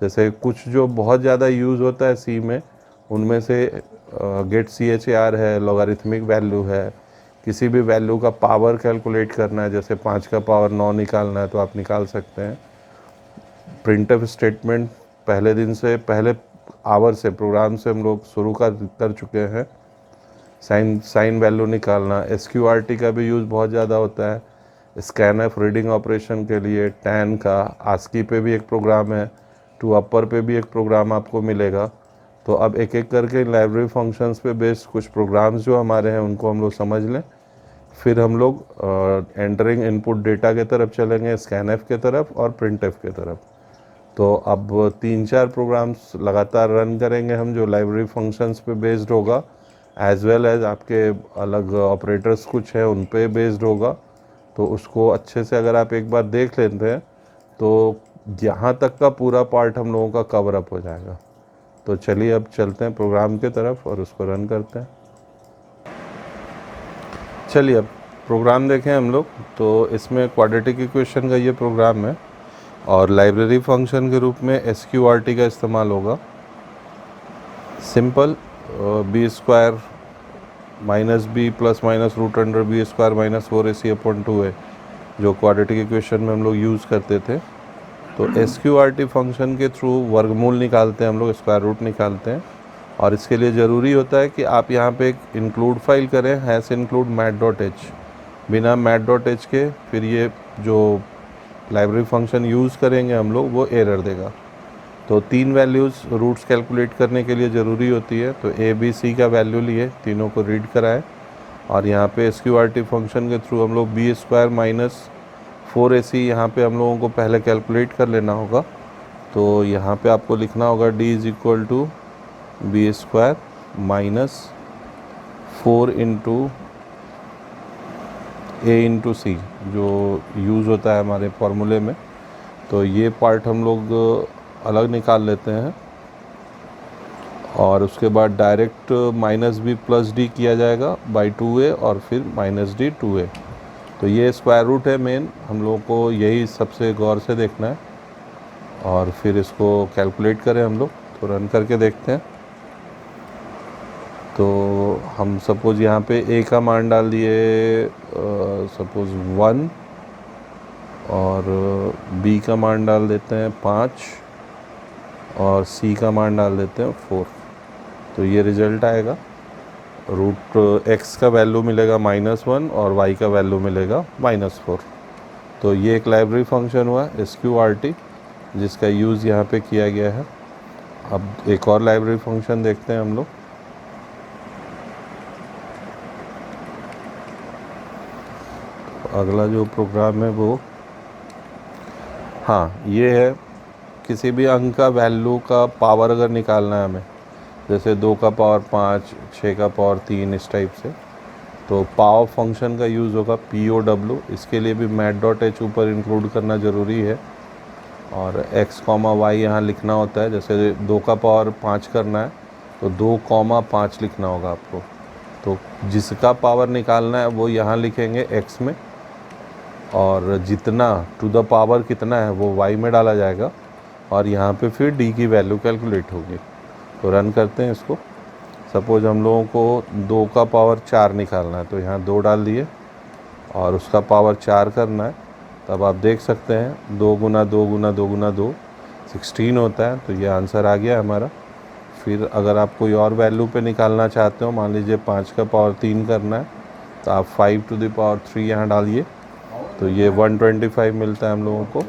B: जैसे कुछ जो बहुत ज़्यादा यूज़ होता है सी में, उनमें से गेट CHAR है, लॉगरिथमिक वैल्यू है, किसी भी वैल्यू का पावर कैलकुलेट करना है, जैसे 5 का पावर 9 निकालना है तो आप निकाल सकते हैं। प्रिंटफ स्टेटमेंट पहले आवर से प्रोग्राम से हम लोग शुरू कर चुके हैं। साइन वैल्यू निकालना, SQRT का भी यूज़ बहुत ज़्यादा होता है, स्कैनफ रीडिंग ऑपरेशन के लिए, टैन का, ASCII पे भी एक प्रोग्राम है, टू अपर पे भी एक प्रोग्राम आपको मिलेगा। तो अब एक एक करके लाइब्रेरी फंक्शंस पे बेस्ड कुछ प्रोग्राम्स जो हमारे हैं उनको हम लोग समझ लें। फिर हम लोग एंटरिंग इनपुट डेटा के तरफ चलेंगे, स्कैनफ के तरफ और प्रिंटफ के तरफ। तो अब 3-4 प्रोग्राम्स लगातार रन करेंगे हम जो लाइब्रेरी फंक्शंस पे बेस्ड होगा, एज वेल एज आपके अलग ऑपरेटर्स कुछ है उन पे बेस्ड होगा। तो उसको अच्छे से अगर आप एक बार देख लेते हैं तो यहाँ तक का पूरा पार्ट हम लोगों का कवर अप हो जाएगा। तो चलिए अब चलते हैं प्रोग्राम के तरफ और उसको रन करते हैं। चलिए अब प्रोग्राम देखें हम लोग। तो इसमें क्वाड्रेटिक इक्वेशन का ये प्रोग्राम है और लाइब्रेरी फंक्शन के रूप में SQRT का इस्तेमाल होगा। Simple b² minus b plus minus root under b² minus 4ac/2a जो क्वाड्रेटिक इक्वेशन में हम लोग यूज़ करते थे। तो SQRT फंक्शन के थ्रू वर्गमूल निकालते हैं हम लोग, स्क्वायर रूट निकालते हैं। और इसके लिए ज़रूरी होता है कि आप यहाँ पे एक इंक्लूड फाइल करें, #include math.h। बिना math.h के फिर ये जो लाइब्रेरी फंक्शन यूज़ करेंगे हम लोग वो एरर देगा। तो 3 वैल्यूज़ रूट्स कैलकुलेट करने के लिए ज़रूरी होती है। तो A B C का वैल्यू लिए, तीनों को रीड कराएं और यहाँ पे SQRT फंक्शन के थ्रू हम लोग b² माइनस 4ac यहाँ पे हम लोगों को पहले कैलकुलेट कर लेना होगा। तो यहाँ पे आपको लिखना होगा d = b² minus 4 into a into c जो यूज़ होता है हमारे फॉर्मूले में। तो ये पार्ट हम लोग अलग निकाल लेते हैं और उसके बाद डायरेक्ट -b + d किया जाएगा बाई 2a और फिर -d 2a। तो ये स्क्वायर रूट है मेन, हम लोगों को यही सबसे गौर से देखना है और फिर इसको कैलकुलेट करें हम लोग। तो रन करके देखते हैं। तो हम सपोज़ यहाँ पे a का मान डाल दिए सपोज़ 1 और b का मान डाल देते हैं 5 और c का मान डाल देते हैं 4। तो ये रिज़ल्ट आएगा। रूट x का वैल्यू मिलेगा -1 और y का वैल्यू मिलेगा -4। तो ये एक लाइब्रेरी फंक्शन हुआ sqrt, जिसका यूज़ यहाँ पे किया गया है। अब एक और लाइब्रेरी फंक्शन देखते हैं हम लोग। अगला जो प्रोग्राम है वो, हाँ ये है, किसी भी अंक का वैल्यू का पावर अगर निकालना है हमें, जैसे 2 का पावर 5, 6 का पावर 3, इस टाइप से, तो पावर फंक्शन का यूज़ होगा POW। इसके लिए भी मैथ.h ऊपर इंक्लूड करना ज़रूरी है, और x, y यहाँ लिखना होता है। जैसे 2 का पावर 5 करना है तो 2,5 लिखना होगा आपको। तो जिसका पावर निकालना है वो यहाँ लिखेंगे x में, और जितना टू द पावर कितना है वो y में डाला जाएगा, और यहाँ पे फिर d की वैल्यू कैलकुलेट होगी। तो रन करते हैं इसको। सपोज हम लोगों को 2 का पावर 4 निकालना है, तो यहाँ 2 डाल दिए और उसका पावर 4 करना है। तब आप देख सकते हैं 2 गुना 2 गुना 2 गुना 2 16 होता है। तो ये आंसर आ गया हमारा। फिर अगर आप कोई और वैल्यू पे निकालना चाहते हो, मान लीजिए 5 का पावर 3 करना है, तो आप 5 टू द पावर 3 यहाँ डालिए, तो ये 125 मिलता है हम लोगों को।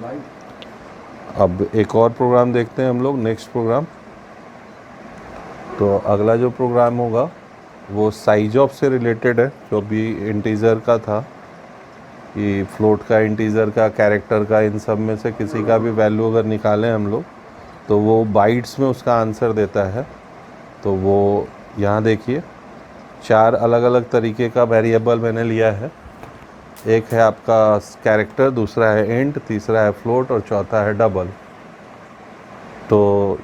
B: अब एक और प्रोग्राम देखते हैं हम लोग, नेक्स्ट प्रोग्राम। तो अगला जो प्रोग्राम होगा वो साइज ऑफ से रिलेटेड है, जो भी इंटीजर का था, कि फ्लोट का, इंटीजर का, कैरेक्टर का, इन सब में से किसी का भी वैल्यू अगर निकालें हम लोग तो वो बाइट्स में उसका आंसर देता है। तो वो यहाँ देखिए 4 अलग अलग तरीके का वेरिएबल मैंने लिया है। एक है आपका कैरेक्टर, दूसरा है इंट, तीसरा है फ्लोट और चौथा है डबल। तो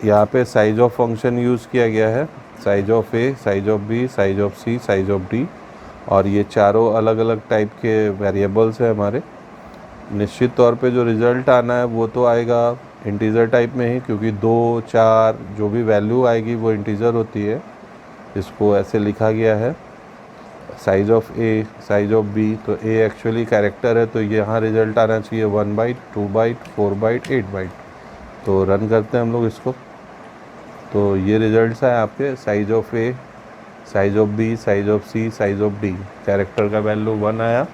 B: यहाँ पे साइज ऑफ फंक्शन यूज़ किया गया है, size of A, size of B, size of C, size of D, और ये चारों अलग अलग टाइप के वेरिएबल्स हैं हमारे। निश्चित तौर पे जो रिज़ल्ट आना है वो तो आएगा इंटीजर टाइप में ही, क्योंकि 2, 4 जो भी वैल्यू आएगी वो इंटीजर होती है। इसको ऐसे लिखा गया है, size of A, size of B. तो ए एक्चुअली कैरेक्टर है, तो यहाँ रिज़ल्ट आना चाहिए 1 बाइट, 2 बाइट, 4 बाइट, 8 बाइट। तो रन करते हैं हम लोग इसको। तो ये रिजल्ट्स है आपके, size of A, size of B, size of C, size of D. Character का वैल्यू 1 आया,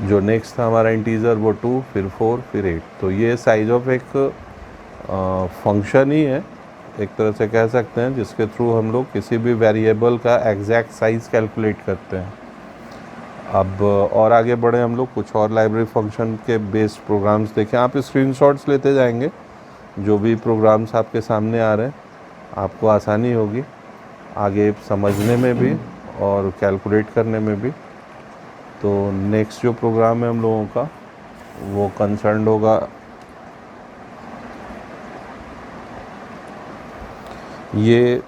B: जो नेक्स्ट था हमारा इंटीजर वो 2, फिर 4, फिर 8। तो ये साइज ऑफ एक फंक्शन ही है, एक तरह से कह सकते हैं, जिसके थ्रू हम लोग किसी भी वेरिएबल का एग्जैक्ट साइज़ कैलकुलेट करते हैं। अब और आगे बढ़े हम लोग, कुछ और लाइब्रेरी फंक्शन के बेस्ड प्रोग्राम्स देखें। आप स्क्रीनशॉट्स लेते जाएंगे, जो भी प्रोग्राम्स आपके सामने आ रहे हैं, आपको आसानी होगी आगे समझने में भी और कैलकुलेट करने में भी। तो नेक्स्ट जो प्रोग्राम है हम लोगों का वो कंसर्न होगा, ये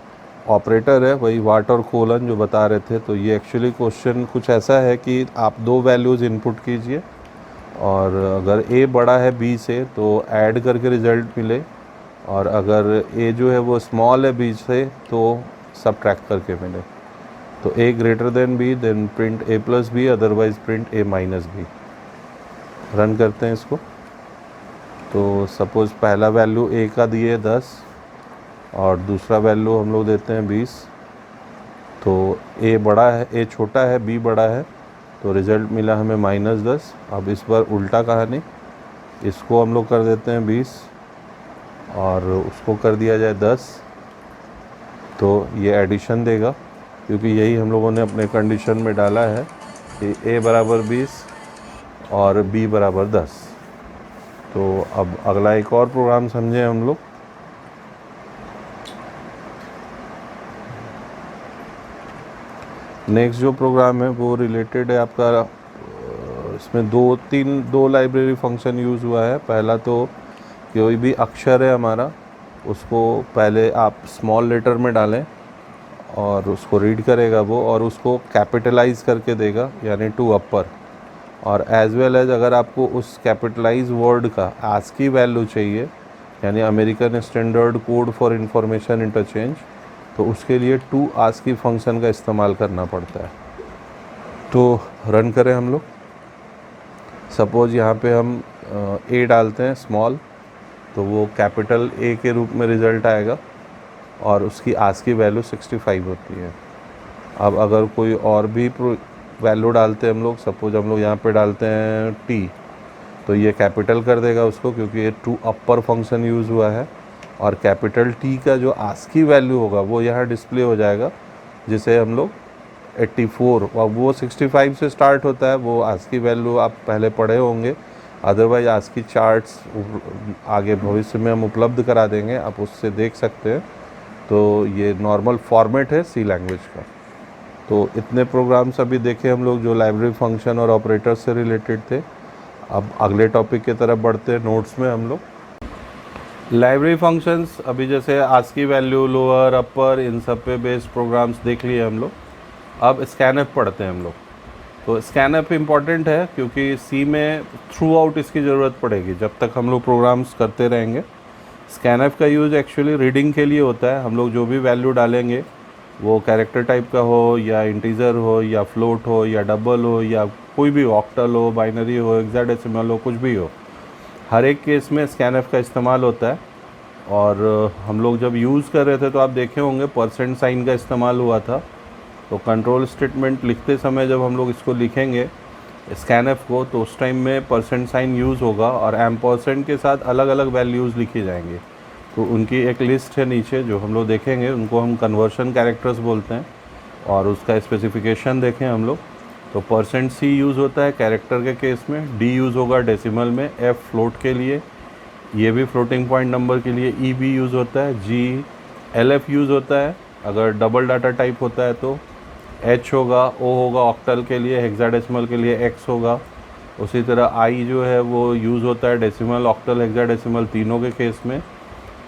B: ऑपरेटर है, वही वाट और कोलन जो बता रहे थे। तो ये एक्चुअली क्वेश्चन कुछ ऐसा है कि आप 2 वैल्यूज़ इनपुट कीजिए, और अगर a बड़ा है b से तो ऐड करके रिज़ल्ट मिले, और अगर a जो है वो स्मॉल है b से तो सबट्रैक्ट करके मिले। तो a greater than b, then print a plus b, otherwise print a minus b। Run करते हैं इसको। तो सपोज़ पहला वैल्यू a का दिए 10 और दूसरा वैल्यू हम लोग देते हैं 20। तो a बड़ा है, a छोटा है, b बड़ा है, तो रिज़ल्ट मिला हमें -10। अब इस बार उल्टा कहानी, इसको हम लोग कर देते हैं 20 और उसको कर दिया जाए 10, तो ये एडिशन देगा, क्योंकि यही हम लोगों ने अपने कंडीशन में डाला है कि a बराबर 20 और b बराबर 10। तो अब अगला एक और प्रोग्राम समझें हम लोग। नेक्स्ट जो प्रोग्राम है वो रिलेटेड है आपका, इसमें दो लाइब्रेरी फंक्शन यूज़ हुआ है। पहला तो कोई भी अक्षर है हमारा, उसको पहले आप स्मॉल लेटर में डालें और उसको रीड करेगा वो, और उसको कैपिटलाइज करके देगा, यानी टू अपर। और एज वेल एज अगर आपको उस कैपिटलाइज वर्ड का आस्की वैल्यू चाहिए, यानी American standard code for information interchange, तो उसके लिए टू आस्की फंक्शन का इस्तेमाल करना पड़ता है। तो रन करें हम लोग। सपोज़ यहाँ पे हम a डालते हैं स्मॉल, तो वो कैपिटल A के रूप में रिज़ल्ट आएगा, और उसकी आस्की वैल्यू 65 होती है। अब अगर कोई और भी वैल्यू डालते हैं हम लोग, सपोज हम लोग यहाँ पे डालते हैं टी, तो ये कैपिटल कर देगा उसको, क्योंकि ये टू अपर फंक्शन यूज़ हुआ है। और कैपिटल टी का जो आस्की वैल्यू होगा वो यहाँ डिस्प्ले हो जाएगा, जिसे हम लोग 84, और वो 65 से स्टार्ट होता है। वो आस्की वैल्यू आप पहले पढ़े होंगे, अदरवाइज आस्की चार्ट्स आगे भविष्य में हम उपलब्ध करा देंगे, आप उससे देख सकते हैं। तो ये नॉर्मल फॉर्मेट है सी लैंग्वेज का। तो इतने प्रोग्राम्स अभी देखे हम लोग जो लाइब्रेरी फंक्शन और ऑपरेटर से रिलेटेड थे। अब अगले टॉपिक की तरफ बढ़ते हैं नोट्स में हम लोग। लाइब्रेरी फंक्शंस अभी जैसे आस्की वैल्यू, लोअर, अपर, इन सब पे बेस्ड प्रोग्राम्स देख लिए हम लोग। अब स्कैनएफ पढ़ते हैं हम लोग। तो स्कैनएफ इम्पॉर्टेंट है क्योंकि सी में थ्रू आउट इसकी ज़रूरत पड़ेगी जब तक हम लोग प्रोग्राम्स करते रहेंगे। स्कैनएफ का यूज़ एक्चुअली रीडिंग के लिए होता है। हम लोग जो भी वैल्यू डालेंगे वो कैरेक्टर टाइप का हो या इंटीजर हो या फ्लोट हो या डबल हो या कोई भी ऑक्टल हो, बाइनरी हो, हेक्साडेसिमल हो, कुछ भी हो, हर एक केस में स्कैनएफ का इस्तेमाल होता है। और हम लोग जब यूज़ कर रहे थे तो आप देखे होंगे % साइन का इस्तेमाल हुआ था। तो कंट्रोल स्टेटमेंट लिखते समय जब हम लोग इसको लिखेंगे स्कैनएफ को, तो उस टाइम में % साइन यूज़ होगा और एम्परसेंड के साथ अलग अलग वैल्यूज़ लिखी जाएंगी। तो उनकी एक लिस्ट है नीचे जो हम लोग देखेंगे, उनको हम कन्वर्शन कैरेक्टर्स बोलते हैं। और उसका स्पेसिफिकेशन देखें हम लोग तो %C यूज़ होता है कैरेक्टर के केस में, D यूज़ होगा डेसिमल में, F फ्लोट के लिए, ये भी फ्लोटिंग पॉइंट नंबर के लिए, E भी यूज़ होता है, G LF यूज़ होता है अगर डबल डाटा टाइप होता है तो, H होगा, O होगा ऑक्टल के लिए, हेक्साडेसिमल के लिए X होगा। उसी तरह I जो है वो यूज़ होता है डेसिमल, ऑक्टल, हेक्साडेसिमल तीनों के केस में।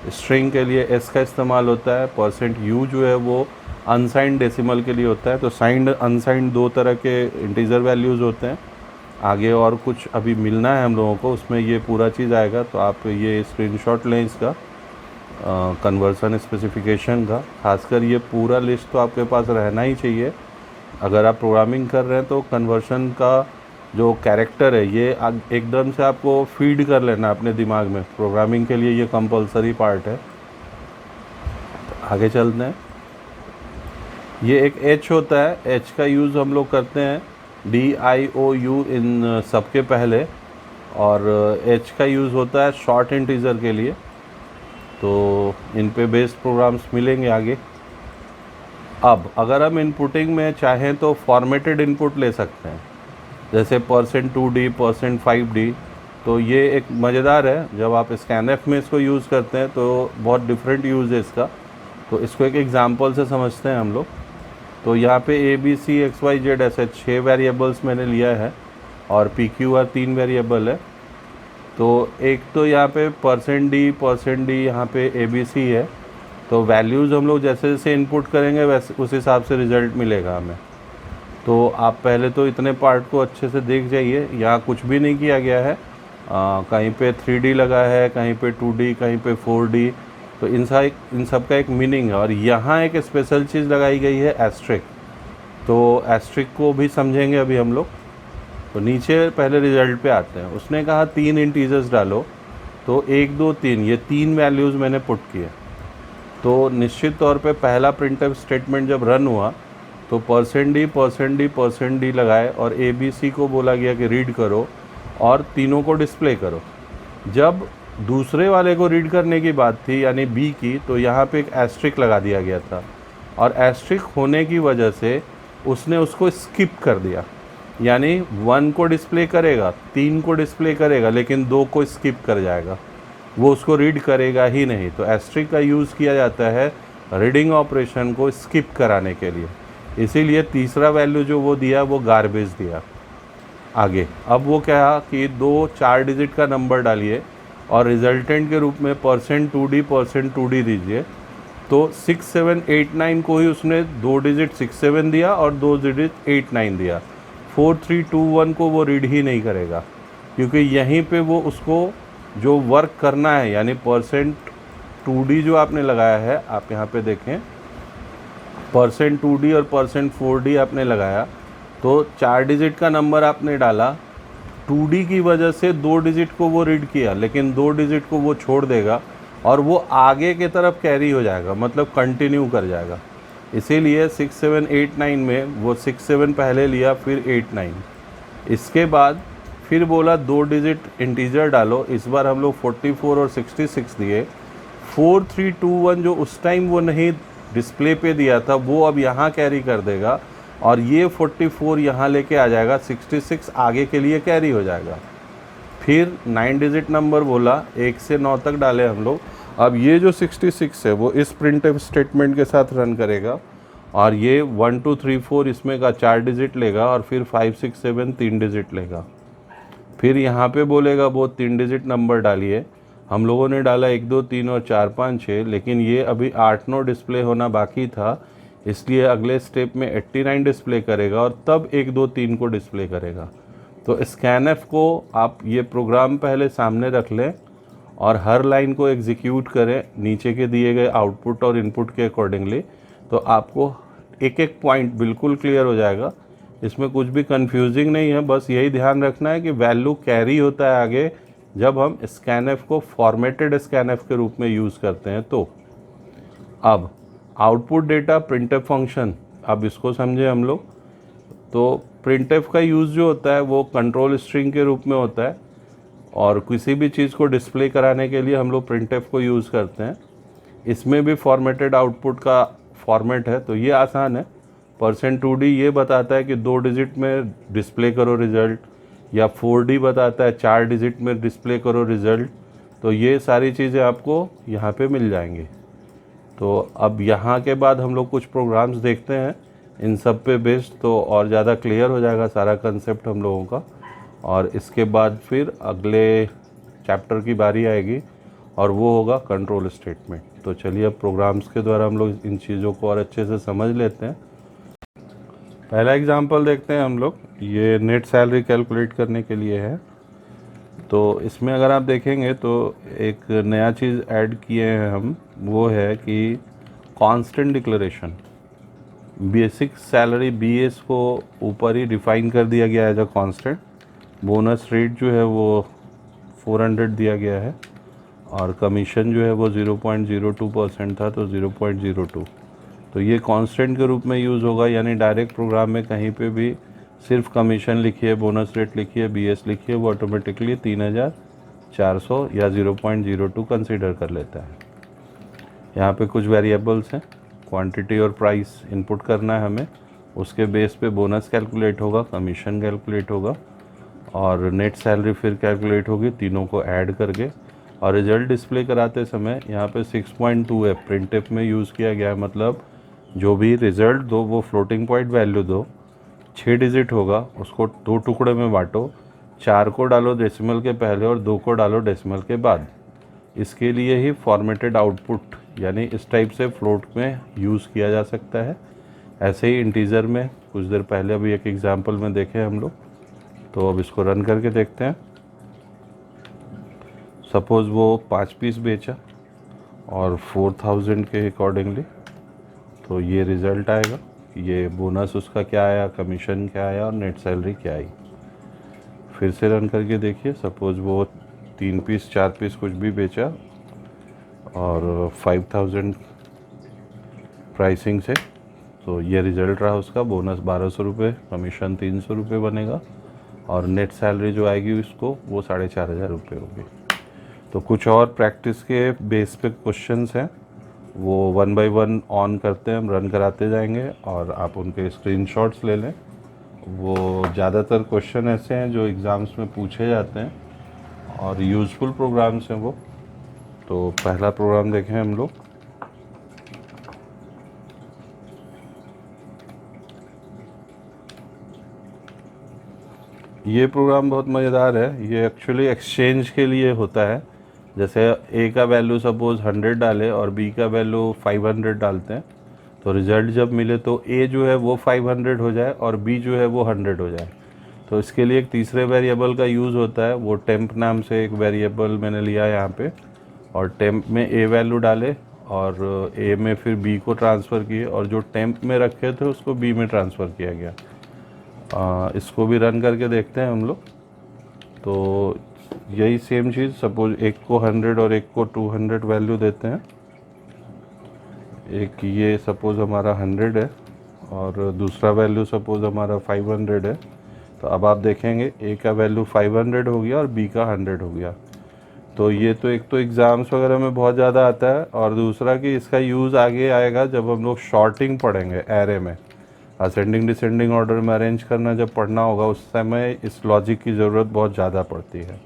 B: स्ट्रिंग के लिए S का इस्तेमाल होता है। %U जो है वो अनसाइंड डेसिमल के लिए होता है। तो साइंड अनसाइंड दो तरह के इंटीजर वैल्यूज़ होते हैं। आगे और कुछ अभी मिलना है हम लोगों को, उसमें ये पूरा चीज़ आएगा। तो आप ये स्क्रीनशॉट लें इसका कन्वर्सन स्पेसिफिकेशन का। खासकर ये पूरा लिस्ट तो आपके पास रहना ही चाहिए। अगर आप प्रोग्रामिंग कर रहे हैं तो कन्वर्सन का जो कैरेक्टर है ये एकदम से आपको फीड कर लेना अपने दिमाग में। प्रोग्रामिंग के लिए ये कंपलसरी पार्ट है। आगे चलते हैं। ये एक H होता है, H का यूज़ हम लोग करते हैं DIOU इन सब के पहले, और H का यूज़ होता है शॉर्ट इंटीजर के लिए। तो इन पे बेस्ड प्रोग्राम्स मिलेंगे आगे। अब अगर हम इनपुटिंग में चाहें तो फॉर्मेटेड इनपुट ले सकते हैं, जैसे %2D, %5D। तो ये एक मज़ेदार है, जब आप स्कैनएफ में इसको यूज़ करते हैं तो बहुत डिफरेंट यूज़ है इसका। तो इसको एक एग्जांपल से समझते हैं हम लोग। तो यहाँ पे ABC XYZ ऐसे 6 वेरिएबल्स मैंने लिया है और PQR 3 वेरिएबल है। तो एक तो यहाँ पे %D यहाँ पे ABC है। तो वैल्यूज़ हम लोग जैसे जैसे इनपुट करेंगे वैसे उस हिसाब से रिज़ल्ट मिलेगा हमें। तो आप पहले तो इतने पार्ट को अच्छे से देख जाइए। यहाँ कुछ भी नहीं किया गया है, कहीं पे 3D लगा है, कहीं पे 2D, कहीं पे 4D। तो इन सब का एक मीनिंग है। और यहाँ एक स्पेशल चीज़ लगाई गई है एस्ट्रिक। तो एस्ट्रिक को भी समझेंगे अभी हम लोग। तो नीचे पहले रिज़ल्ट पे आते हैं। उसने कहा 3 इंटीजर्स डालो, तो 1 2 3 ये 3 वैल्यूज़ मैंने पुट किए। तो निश्चित तौर पे पहला प्रिंटफ स्टेटमेंट जब रन हुआ तो %D लगाए और ABC को बोला गया कि रीड करो और तीनों को डिस्प्ले करो। जब दूसरे वाले को रीड करने की बात थी यानी B की, तो यहाँ पे एक एस्ट्रिक लगा दिया गया था। और एस्ट्रिक होने की वजह से उसने उसको स्किप कर दिया, यानी 1 को डिस्प्ले करेगा, 3 को डिस्प्ले करेगा, लेकिन 2 को स्किप कर जाएगा, वो उसको रीड करेगा ही नहीं। तो एस्ट्रिक का यूज़ किया जाता है रीडिंग ऑपरेशन को स्किप कराने के लिए। इसीलिए तीसरा वैल्यू जो वो दिया वो गार्बेज दिया। आगे अब वो कहा कि 2 4 डिजिट का नंबर डालिए और रिजल्टेंट के रूप में %2D दीजिए। तो 6 7 8 9 को ही उसने 2 डिजिट 6 7 दिया और 2 डिजिट 8 9 दिया। 4 3 2 1 को वो रीड ही नहीं करेगा, क्योंकि यहीं पे वो उसको जो वर्क करना है, यानी %2D जो आपने लगाया है, आप यहाँ पे देखें %2D और %4D आपने लगाया, तो 4 डिजिट का नंबर आपने डाला। 2D की वजह से 2 डिजिट को वो रीड किया, लेकिन 2 डिजिट को वो छोड़ देगा और वो आगे की तरफ कैरी हो जाएगा, मतलब कंटिन्यू कर जाएगा। इसीलिए 6 7 8 9 में वो 6 7 पहले लिया, फिर 8 9। इसके बाद फिर बोला 2 डिजिट इंटीजर डालो। इस बार हम लोग 44 और 66 दिए। 4 3 2 1 जो उस टाइम वो नहीं डिस्प्ले पे दिया था, वो अब यहाँ कैरी कर देगा और ये 44 यहाँ लेके आ जाएगा, 66 आगे के लिए कैरी हो जाएगा। फिर 9 डिजिट नंबर बोला, 1 से 9 तक डाले हम लोग। अब ये जो 66 है वो इस प्रिंटफ स्टेटमेंट के साथ रन करेगा और ये 1 2 3 4 इसमें का 4 डिजिट लेगा और फिर 5 6 7 3 डिजिट लेगा। फिर यहाँ पे बोलेगा वो 3 डिजिट नंबर डालिए। हम लोगों ने डाला 1 2 3 और 4 5 6, लेकिन ये अभी 8 9 डिस्प्ले होना बाकी था, इसलिए अगले स्टेप में 89 डिस्प्ले करेगा और तब 1 2 3 को डिस्प्ले करेगा। तो स्कैनएफ को आप ये प्रोग्राम पहले सामने रख लें और हर लाइन को एग्जीक्यूट करें नीचे के दिए गए आउटपुट और इनपुट के अकॉर्डिंगली, तो आपको एक एक पॉइंट बिल्कुल क्लियर हो जाएगा। इसमें कुछ भी कंफ्यूजिंग नहीं है, बस यही ध्यान रखना है कि वैल्यू कैरी होता है आगे जब हम स्कैनएफ को फॉर्मेटेड स्कैनएफ के रूप में यूज़ करते हैं। तो अब आउटपुट डेटा प्रिंटफ फंक्शन, अब इसको समझे हम लोग। तो प्रिंटफ का यूज़ जो होता है वो कंट्रोल स्ट्रिंग के रूप में होता है और किसी भी चीज़ को डिस्प्ले कराने के लिए हम लोग प्रिंटफ को यूज़ करते हैं। इसमें भी फॉर्मेटेड आउटपुट का फॉर्मेट है, तो ये आसान है। %2d ये बताता है कि 2 डिजिट में डिस्प्ले करो रिज़ल्ट, या 4d बताता है 4 डिजिट में डिस्प्ले करो रिज़ल्ट। तो ये सारी चीज़ें आपको यहाँ पे मिल जाएंगी। तो अब यहाँ के बाद हम लोग कुछ प्रोग्राम्स देखते हैं इन सब पे बेस्ड, तो और ज़्यादा क्लियर हो जाएगा सारा कंसेप्ट हम लोगों का। और इसके बाद फिर अगले चैप्टर की बारी आएगी और वो होगा कंट्रोल स्टेटमेंट। तो चलिए अब प्रोग्राम्स के द्वारा हम लोग इन चीज़ों को और अच्छे से समझ लेते हैं। पहला एग्जांपल देखते हैं हम लोग। ये नेट सैलरी कैलकुलेट करने के लिए है। तो इसमें अगर आप देखेंगे तो एक नया चीज़ ऐड किए हैं हम, वो है कि constant declaration. Basic salary BS को ऊपर ही डिफाइन कर दिया गया है as a constant. Bonus rate जो है वो 400 दिया गया है और कमीशन जो है वो 0.02% था, तो 0.02। तो ये कांस्टेंट के रूप में यूज़ होगा, यानी डायरेक्ट प्रोग्राम में कहीं पे भी सिर्फ कमीशन लिखिए, बोनस रेट लिखिए, BS लिखिए, वो ऑटोमेटिकली 3400 या 0.02 कंसीडर कर लेता है। यहाँ पे कुछ वेरिएबल्स हैं, क्वांटिटी और प्राइस इनपुट करना है हमें, उसके बेस पे बोनस कैलकुलेट होगा, कमीशन कैलकुलेट होगा और नेट सैलरी फिर कैलकुलेट होगी, तीनों को ऐड करके। और रिजल्ट डिस्प्ले कराते समय यहाँ पे 6.2 है प्रिंटफ में यूज़ किया गया है। मतलब जो भी रिज़ल्ट दो वो फ्लोटिंग पॉइंट वैल्यू दो, 6 डिजिट होगा, उसको 2 टुकड़े में बांटो, 4 को डालो डेसिमल के पहले और 2 को डालो डेसिमल के बाद। इसके लिए ही फॉर्मेटेड आउटपुट यानी इस टाइप से फ्लोट में यूज़ किया जा सकता है। ऐसे ही इंटीजर में कुछ देर पहले अभी एक एग्जांपल में देखे हम लोग। तो अब इसको रन करके देखते हैं। सपोज़ वो 5 पीस बेचा और 4000 के अकॉर्डिंगली, तो ये रिज़ल्ट आएगा। ये बोनस उसका क्या आया, कमीशन क्या आया और नेट सैलरी क्या आई। फिर से रन करके देखिए। सपोज़ वो 3 पीस 4 पीस कुछ भी बेचा और 5000 प्राइसिंग से, तो ये रिज़ल्ट रहा उसका। बोनस 1200 रुपये, कमीशन 300 रुपये बनेगा और नेट सैलरी जो आएगी उसको वो 4500 रुपये होगी। तो कुछ और प्रैक्टिस के बेस पे क्वेश्चंस हैं, वो 1 बाय 1 ऑन करते हैं, हम रन कराते जाएंगे और आप उनके स्क्रीनशॉट्स ले लें। वो ज़्यादातर क्वेश्चन ऐसे हैं जो एग्ज़ाम्स में पूछे जाते हैं और यूज़फुल प्रोग्राम्स हैं वो। तो पहला प्रोग्राम देखें हम लोग। ये प्रोग्राम बहुत मज़ेदार है। ये एक्चुअली एक्सचेंज के लिए होता है। जैसे A का वैल्यू सपोज़ 100 डाले और B का वैल्यू 500 डालते हैं, तो रिज़ल्ट जब मिले तो A जो है वो 500 हो जाए और B जो है वो 100 हो जाए। तो इसके लिए एक तीसरे वेरिएबल का यूज़ होता है, वो टेम्प नाम से एक वेरिएबल मैंने लिया यहाँ पे, और टेम्प में A वैल्यू डाले और A में फिर B को ट्रांसफ़र किए और जो टेम्प में रखे थे उसको B में ट्रांसफ़र किया गया। इसको भी रन करके देखते हैं हम लोग। तो यही सेम चीज़, सपोज एक को 100 और एक को 200 वैल्यू देते हैं। एक ये सपोज़ हमारा 100 है और दूसरा वैल्यू सपोज़ हमारा 500 है। तो अब आप देखेंगे ए का वैल्यू 500 हो गया और बी का 100 हो गया। तो ये तो एक तो एग्ज़ाम्स वगैरह में बहुत ज़्यादा आता है, और दूसरा कि इसका यूज़ आगे आएगा जब हम लोग शॉर्टिंग पढ़ेंगे एरे में, असेंडिंग डिसेंडिंग ऑर्डर में अरेंज करना जब पढ़ना होगा उस समय इस लॉजिक की ज़रूरत बहुत ज़्यादा पड़ती है।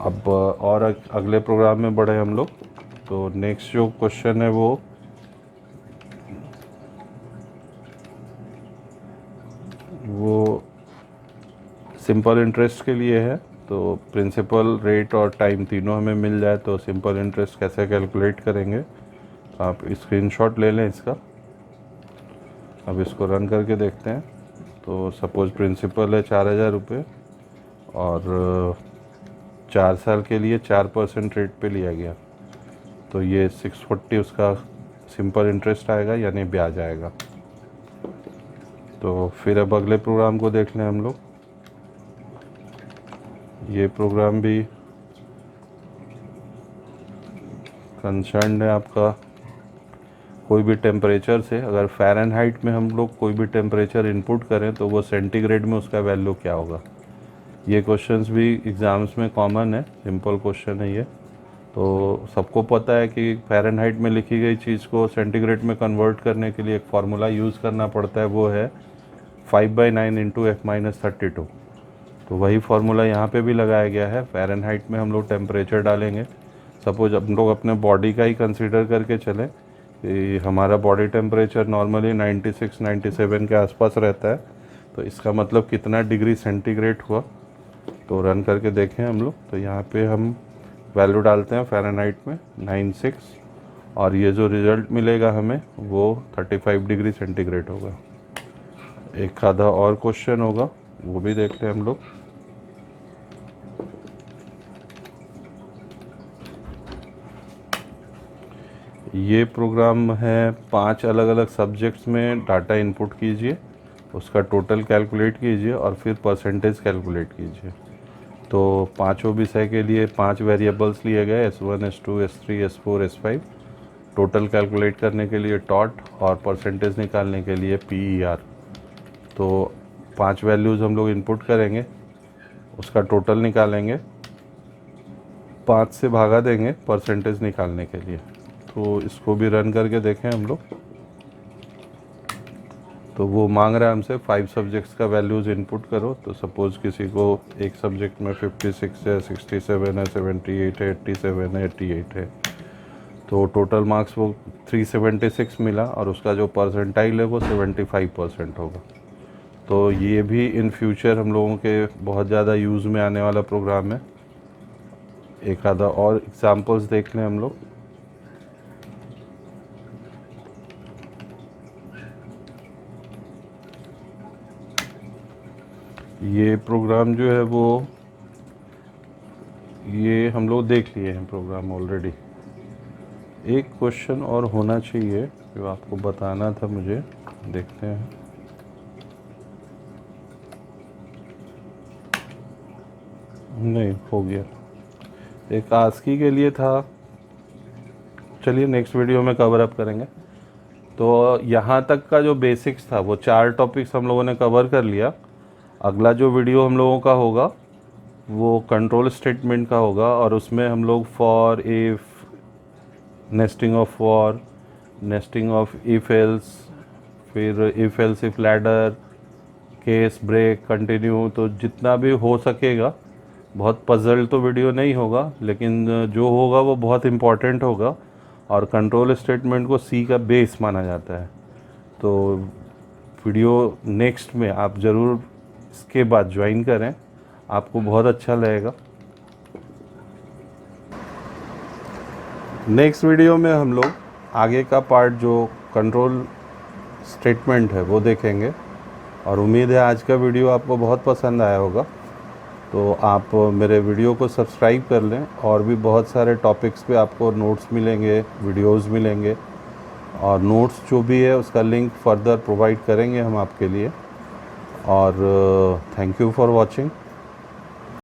B: अब और अगले प्रोग्राम में बढ़े हम लोग। तो नेक्स्ट जो क्वेश्चन है वो सिंपल इंटरेस्ट के लिए है। तो प्रिंसिपल, रेट और टाइम तीनों हमें मिल जाए तो सिंपल इंटरेस्ट कैसे कैलकुलेट करेंगे, तो आप स्क्रीनशॉट ले लें इसका। अब इसको रन करके देखते हैं। तो सपोज़ प्रिंसिपल है 4000 रुपये और 4 साल के लिए 4% रेट पे लिया गया, तो ये 640 उसका सिंपल इंटरेस्ट आएगा, यानी ब्याज आएगा। तो फिर अब अगले प्रोग्राम को देख लें हम लोग। ये प्रोग्राम भी कंसर्न है आपका कोई भी टेम्परेचर से। अगर फ़ारेनहाइट में हम लोग कोई भी टेम्परेचर इनपुट करें तो वो सेंटीग्रेड में उसका वैल्यू क्या होगा। ये क्वेश्चंस भी एग्ज़ाम्स में कॉमन है, सिंपल क्वेश्चन है ये। तो सबको पता है कि फ़ारेनहाइट में लिखी गई चीज़ को सेंटीग्रेड में कन्वर्ट करने के लिए एक फार्मूला यूज़ करना पड़ता है, वो है 5/9 इंटू F-32। तो वही फार्मूला यहाँ पे भी लगाया गया है। फ़ारेनहाइट में हम लोग टेम्परेचर डालेंगे। सपोज हम लोग अपने बॉडी का ही कंसीडर करके चलें कि हमारा बॉडी टेम्परेचर नॉर्मली 96-97 के आसपास रहता है, तो इसका मतलब कितना डिग्री सेंटीग्रेड हुआ। तो रन करके देखें हम लोग। तो यहाँ पे हम वैल्यू डालते हैं फ़ारेनहाइट में 96, और ये जो रिज़ल्ट मिलेगा हमें वो 35 डिग्री सेंटीग्रेड होगा। एक आधा और क्वेश्चन होगा, वो भी देखते हैं हम लोग। ये प्रोग्राम है 5 अलग अलग सब्जेक्ट्स में डाटा इनपुट कीजिए, उसका टोटल कैलकुलेट कीजिए और फिर परसेंटेज कैलकुलेट कीजिए। तो पांचों विषय के लिए 5 वेरिएबल्स लिए गए, S1, S2, S3, S4, S5। Total calculate करने के लिए टॉट और परसेंटेज निकालने के लिए PER। तो 5 वैल्यूज़ हम लोग इनपुट करेंगे, उसका टोटल निकालेंगे, 5 से भागा देंगे परसेंटेज निकालने के लिए। तो इसको भी रन करके देखें हम लोग। तो वो मांग रहा है हमसे 5 सब्जेक्ट्स का वैल्यूज़ इनपुट करो। तो सपोज़ किसी को एक सब्जेक्ट में 56 है, 67 है, 78 है, 87 है, 88 है। तो टोटल मार्क्स वो 376 मिला और उसका जो परसेंटाइल है वो 75% होगा। तो ये भी इन फ्यूचर हम लोगों के बहुत ज़्यादा यूज़ में आने वाला प्रोग्राम है। एक आधा और एग्जांपल्स देख लें हम लोग। ये प्रोग्राम जो है वो ये हम लोग देख लिए हैं प्रोग्राम ऑलरेडी। एक क्वेश्चन और होना चाहिए जो आपको बताना था मुझे, देखते हैं। नहीं, हो गया। एक आस्की के लिए था, चलिए नेक्स्ट वीडियो में कवर अप करेंगे। तो यहाँ तक का जो बेसिक्स था वो 4 टॉपिक्स हम लोगों ने कवर कर लिया। अगला जो वीडियो हम लोगों का होगा वो कंट्रोल स्टेटमेंट का होगा, और उसमें हम लोग for, if, nesting of for, nesting of if else, फिर if else if ladder, case, break, continue, तो जितना भी हो सकेगा। बहुत पजल तो वीडियो नहीं होगा, लेकिन जो होगा वो बहुत इम्पॉर्टेंट होगा, और कंट्रोल स्टेटमेंट को सी का बेस माना जाता है। तो वीडियो नेक्स्ट में आप ज़रूर इसके बाद ज्वाइन करें, आपको बहुत अच्छा लगेगा। नेक्स्ट वीडियो में हम लोग आगे का पार्ट जो कंट्रोल स्टेटमेंट है वो देखेंगे, और उम्मीद है आज का वीडियो आपको बहुत पसंद आया होगा। तो आप मेरे वीडियो को सब्सक्राइब कर लें, और भी बहुत सारे टॉपिक्स पे आपको नोट्स मिलेंगे, वीडियोस मिलेंगे, और नोट्स जो भी है उसका लिंक फर्दर प्रोवाइड करेंगे हम आपके लिए। और थैंक यू फॉर वॉचिंग।